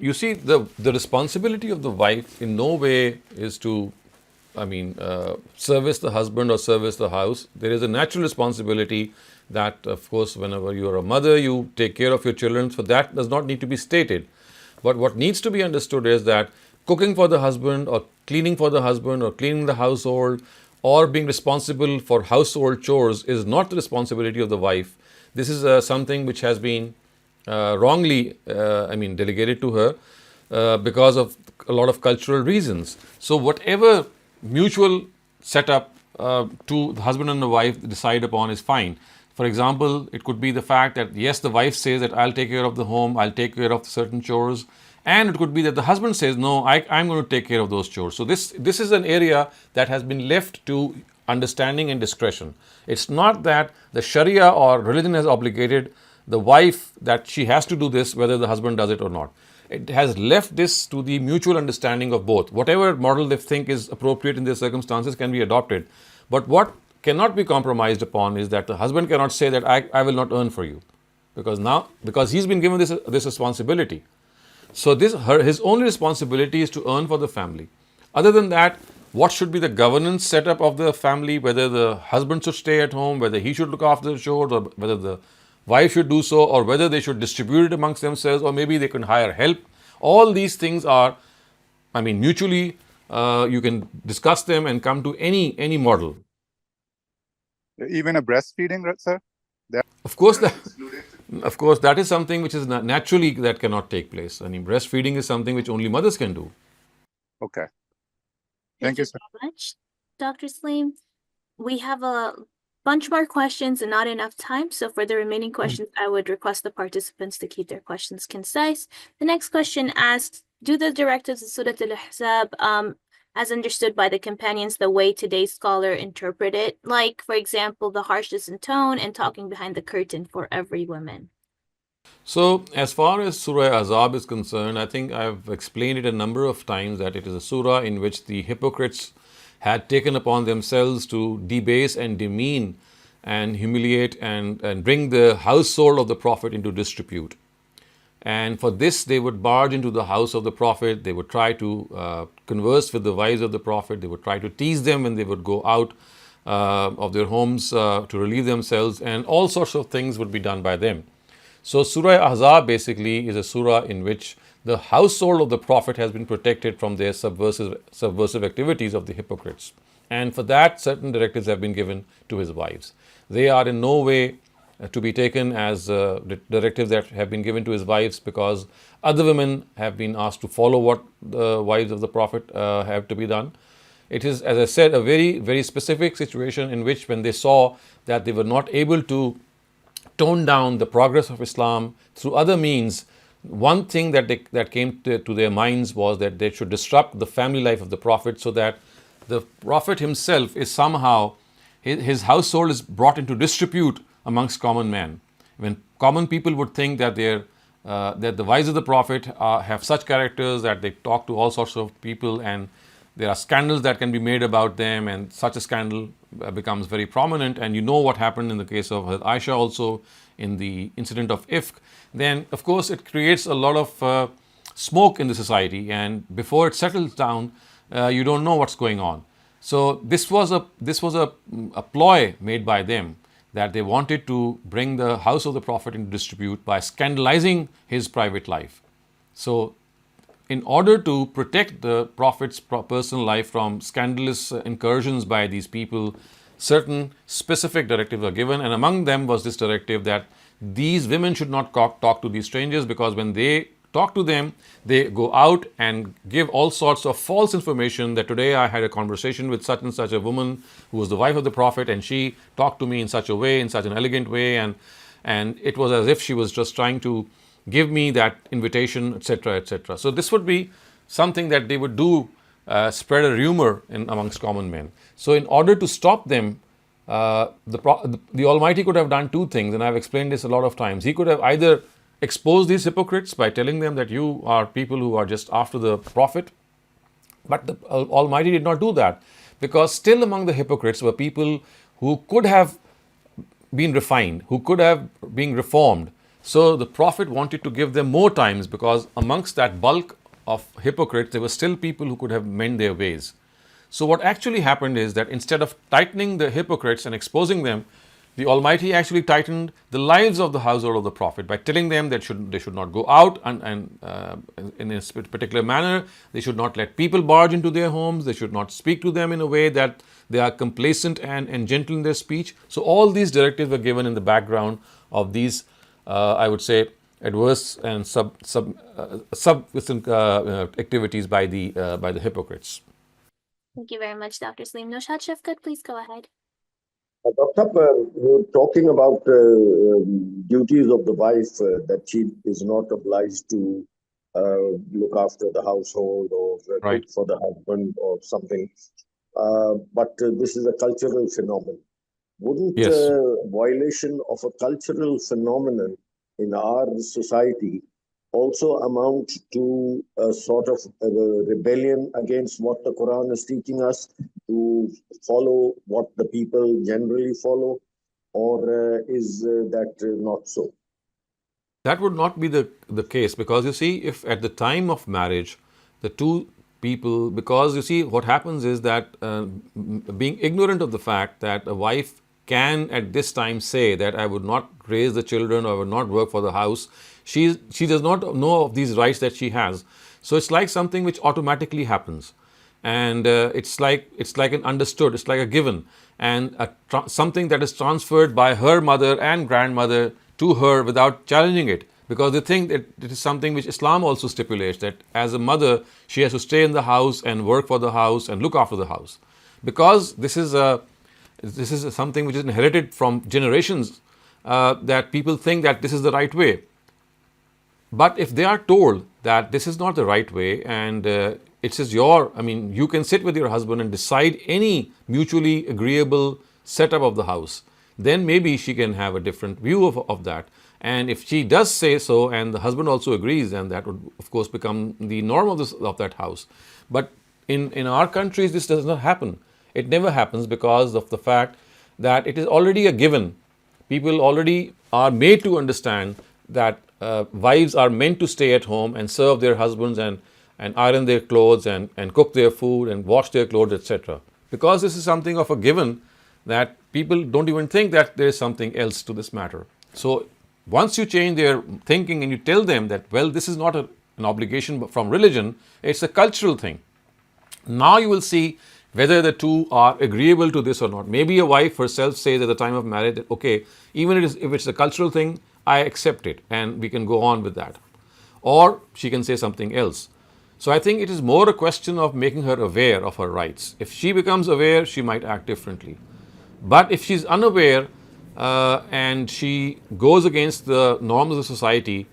You see, the responsibility of the wife in no way is to, service the husband or service the house. There is a natural responsibility that, of course, whenever you are a mother, you take care of your children. So that does not need to be stated. But what needs to be understood is that cooking for the husband or cleaning for the husband or cleaning the household or being responsible for household chores is not the responsibility of the wife. This is something which has been wrongly, delegated to her because of a lot of cultural reasons. So whatever mutual setup to the husband and the wife decide upon is fine. For example, it could be the fact that, yes, the wife says that I'll take care of the home, I'll take care of certain chores. And it could be that the husband says, no, I'm going to take care of those chores. So this is an area that has been left to understanding and discretion. It's not that the Sharia or religion has obligated the wife that she has to do this, whether the husband does it or not. it has left this to the mutual understanding of both. Whatever model they think is appropriate in their circumstances can be adopted. But what cannot be compromised upon is that the husband cannot say that I will not earn for you, because he's been given this responsibility. So his only responsibility is to earn for the family. Other than that, what should be the governance setup of the family, whether the husband should stay at home, whether he should look after the chores, or whether the wife should do so, or whether they should distribute it amongst themselves, or maybe they can hire help. All these things are, mutually, you can discuss them and come to any model. Even a breastfeeding, sir? Of course, that is something which is naturally that cannot take place. Breastfeeding is something which only mothers can do. Okay. Thank you, sir. Very much, Dr. Saleem. We have a bunch more questions and not enough time. So for the remaining questions, I would request the participants to keep their questions concise. The next question asks, do the directives of Surah Al-Ahzab, as understood by the companions, the way today's scholar interpret it? Like, for example, the harshness in tone and talking behind the curtain for every woman. So, as far as Surah Ahzab is concerned, I think I've explained it a number of times that it is a surah in which the hypocrites had taken upon themselves to debase and demean and humiliate and bring the household of the Prophet into disrepute. And for this, they would barge into the house of the Prophet. They would try to converse with the wives of the Prophet. They would try to tease them when they would go out of their homes to relieve themselves, and all sorts of things would be done by them. So Surah Ahzab basically is a surah in which the household of the Prophet has been protected from their subversive activities of the hypocrites. And for that, certain directives have been given to his wives. They are in no way to be taken as directives that have been given to his wives, because other women have been asked to follow what the wives of the Prophet have to be done. It is, as I said, a very, very specific situation in which, when they saw that they were not able to tone down the progress of Islam through other means, one thing that came to their minds was that they should disrupt the family life of the Prophet, so that the Prophet himself is somehow, his household is brought into disrepute amongst common men. When common people would think that that the wives of the Prophet have such characters that they talk to all sorts of people, and there are scandals that can be made about them, and such a scandal becomes very prominent, and you know what happened in the case of Aisha also in the incident of Ifk, then of course it creates a lot of smoke in the society, and before it settles down, you don't know what's going on. So this was a ploy made by them, that they wanted to bring the house of the Prophet into disrepute by scandalizing his private life. So in order to protect the Prophet's personal life from scandalous incursions by these people, certain specific directives are given, and among them was this directive that these women should not talk to these strangers, because when they talk to them, they go out and give all sorts of false information, that today I had a conversation with such and such a woman who was the wife of the Prophet, and she talked to me in such a way, in such an elegant way, and it was as if she was just trying to give me that invitation, etc., etc. So this would be something that they would do, spread a rumor amongst common men. So in order to stop them, the Almighty could have done two things, and I've explained this a lot of times. He could have either exposed these hypocrites by telling them that you are people who are just after the Prophet, but the Almighty did not do that, because still among the hypocrites were people who could have been refined, who could have been reformed. So the Prophet wanted to give them more times, because amongst that bulk of hypocrites, there were still people who could have mended their ways. So what actually happened is that instead of tightening the hypocrites and exposing them, the Almighty actually tightened the lives of the household of the Prophet by telling them that they should not go out and in a particular manner. They should not let people barge into their homes. They should not speak to them in a way that they are complacent and gentle in their speech. So all these directives were given in the background of these, I would say, adverse and activities by the hypocrites. Thank you very much, Dr. Saleem. Noshad Shafkat, please go ahead. Doctor, you're talking about duties of the wife, that she is not obliged to look after the household or Right. cook for the husband or something. But this is a cultural phenomenon. Wouldn't Yes. violation of a cultural phenomenon in our society also amount to a sort of a rebellion against what the Quran is teaching us to follow what the people generally follow, or is that not so? That would not be the case, because you see, if at the time of marriage, the two people, because you see, what happens is that being ignorant of the fact that a wife can at this time say that I would not raise the children or I would not work for the house, she does not know of these rights that she has. So it's like something which automatically happens, and it's like an understood, it's like a given, and something that is transferred by her mother and grandmother to her without challenging it, because they think that it is something which Islam also stipulates, that as a mother she has to stay in the house and work for the house and look after the house, because this is something which is inherited from generations, that people think that this is the right way. But if they are told that this is not the right way, and it is you can sit with your husband and decide any mutually agreeable setup of the house, then maybe she can have a different view of that. And if she does say so and the husband also agrees, then that would of course become the norm of that house. But in our countries this does not happen. It never happens, because of the fact that it is already a given. People already are made to understand that wives are meant to stay at home and serve their husbands, and iron their clothes, and cook their food and wash their clothes, etc. Because this is something of a given, that people don't even think that there is something else to this matter. So once you change their thinking and you tell them that, well, this is not an obligation from religion, it's a cultural thing, now you will see whether the two are agreeable to this or not. Maybe a wife herself says at the time of marriage that, okay, even if it's a cultural thing, I accept it and we can go on with that. Or she can say something else. So I think it is more a question of making her aware of her rights. If she becomes aware, she might act differently. But if she's unaware and she goes against the norms of the society,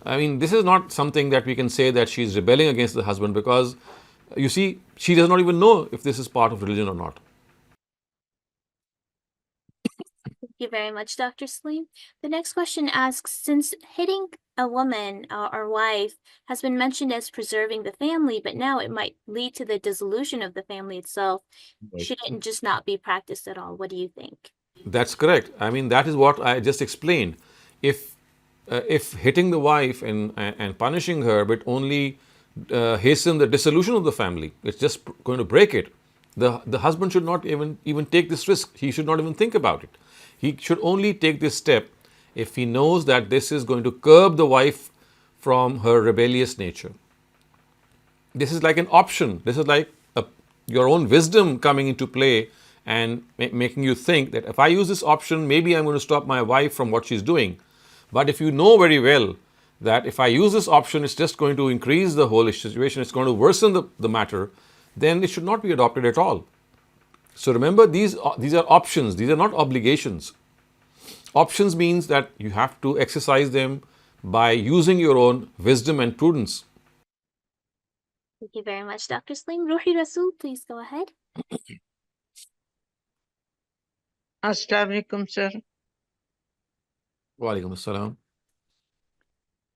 this is not something that we can say that she's rebelling against the husband, because you see, she does not even know if this is part of religion or not. Thank you very much, Dr. Saleem. The next question asks, since hitting a woman or wife has been mentioned as preserving the family, but now it might lead to the dissolution of the family itself, should it just not be practiced at all? What do you think? That's correct. That is what I just explained. If hitting the wife and punishing her but only hasten the dissolution of the family, it's just going to break it. The husband should not even take this risk. He should not even think about it. He should only take this step if he knows that this is going to curb the wife from her rebellious nature. This is like an option. This is like your own wisdom coming into play and making you think that if I use this option, maybe I'm going to stop my wife from what she's doing. But if you know very well that if I use this option, it's just going to increase the whole situation, it's going to worsen the matter, then it should not be adopted at all. So remember, these are options, these are not obligations. Options means that you have to exercise them by using your own wisdom and prudence. Thank you very much, Dr. Saleem. Ruhi Rasul, please go ahead. Assalamu alaikum, sir. Wa alaikum assalam.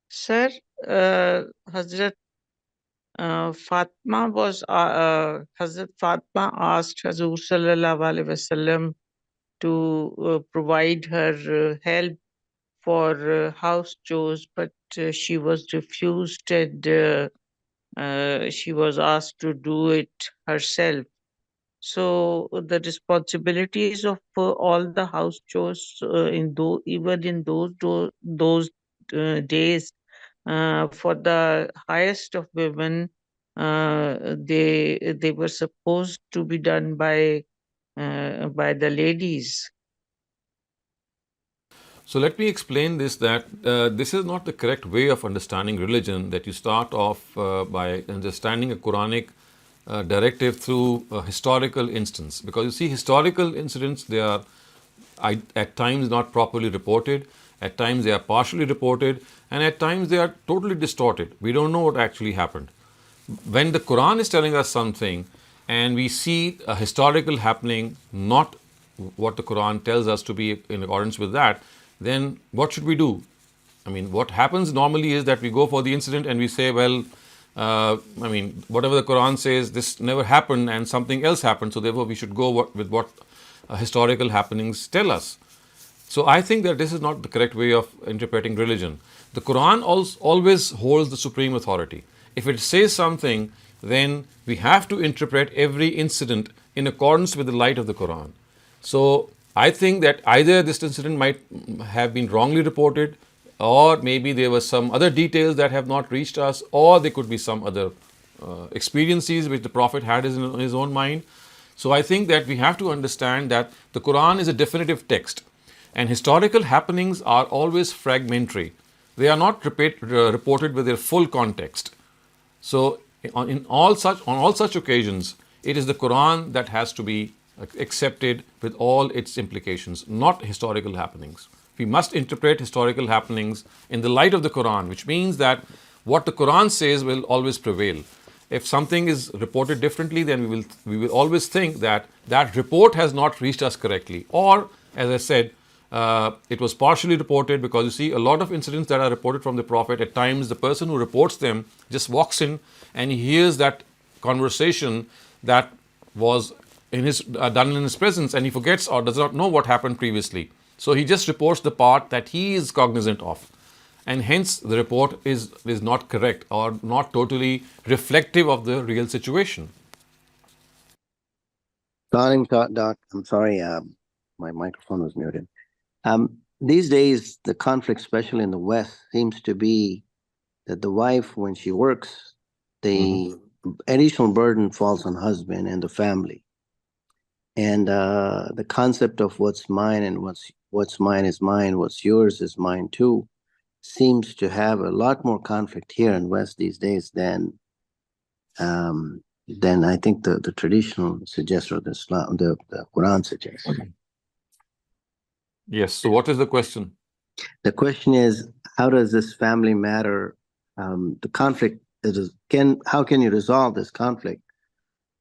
Sir, Hazrat Hazrat Fatma asked Hazur Sallallahu Alaihi Wasallam to provide her help for house chores, but she was refused, and she was asked to do it herself. So the responsibilities of all the house chores even in those days, for the highest of women, they were supposed to be done by the ladies. So let me explain this, that this is not the correct way of understanding religion, that you start off by understanding a Quranic directive through a historical instance. Because you see, historical incidents, they are at times not properly reported, at times they are partially reported, and at times they are totally distorted. We don't know what actually happened. When the Quran is telling us something and we see a historical happening, not what the Quran tells us to be in accordance with that, then what should we do? I mean, what happens normally is that we go for the incident and we say, well, I mean, whatever the Quran says, this never happened and something else happened. So therefore, we should go with what historical happenings tell us. So I think that this is not the correct way of interpreting religion. The Quran always holds the supreme authority. If it says something, then we have to interpret every incident in accordance with the light of the Quran. So I think that either this incident might have been wrongly reported, or maybe there were some other details that have not reached us, or there could be some other experiences which the Prophet had in his own mind. So I think that we have to understand that the Quran is a definitive text, and historical happenings are always fragmentary. They are not reported with their full context. So on all such occasions, it is the Quran that has to be accepted with all its implications, not historical happenings. We must interpret historical happenings in the light of the Quran, which means that what the Quran says will always prevail. If something is reported differently, then we will always think that that report has not reached us correctly. Or, as I said, it was partially reported, because you see a lot of incidents that are reported from the Prophet, at times the person who reports them just walks in and he hears that conversation that was done in his presence, and he forgets or does not know what happened previously. So he just reports the part that he is cognizant of, and hence the report is not correct or not totally reflective of the real situation. Darling Doc, I'm sorry, my microphone was muted. These days, the conflict, especially in the West, seems to be that the wife, when she works, the additional burden falls on husband and the family. And the concept of what's mine and what's mine is mine, what's yours is mine too, seems to have a lot more conflict here in West these days than I think the traditional suggests, or the Quran suggests. Yes. So what is the question? The question is, how does this family matter? The conflict how can you resolve this conflict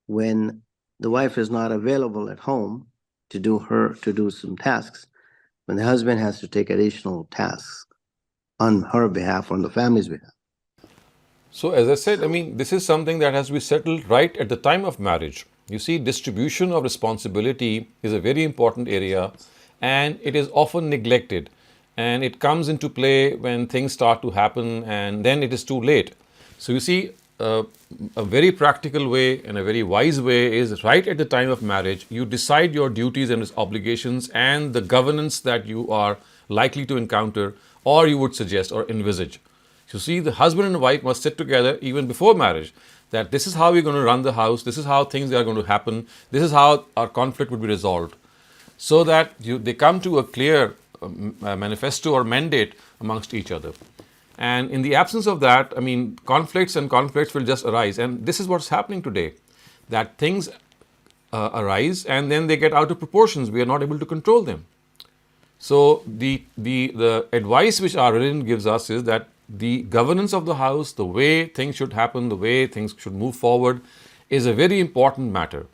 when the wife is not available at home to do some tasks, when the husband has to take additional tasks on her behalf, on the family's behalf? So as I said, I mean, this is something that has to be settled right at the time of marriage. You see, distribution of responsibility is a very important area, and it is often neglected, and it comes into play when things start to happen, and then it is too late. So you see, a very practical way and a very wise way is right at the time of marriage, you decide your duties and obligations and the governance that you are likely to encounter, or you would suggest or envisage. So see, the husband and wife must sit together even before marriage, that this is how we're going to run the house, this is how things are going to happen, this is how our conflict would be resolved, so that they come to a clear manifesto or mandate amongst each other. And in the absence of that, I mean, conflicts will just arise. And this is what's happening today, that things arise and then they get out of proportions. We are not able to control them. So the advice which our religion gives us is that the governance of the house, the way things should happen, the way things should move forward, is a very important matter.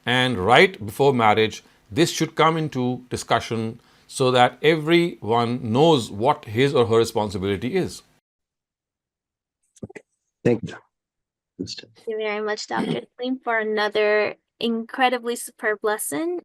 And right before marriage, this should come into discussion, so that everyone knows what his or her responsibility is. Thank you. Thank you very much, Dr. Saleem, for another incredibly superb lesson.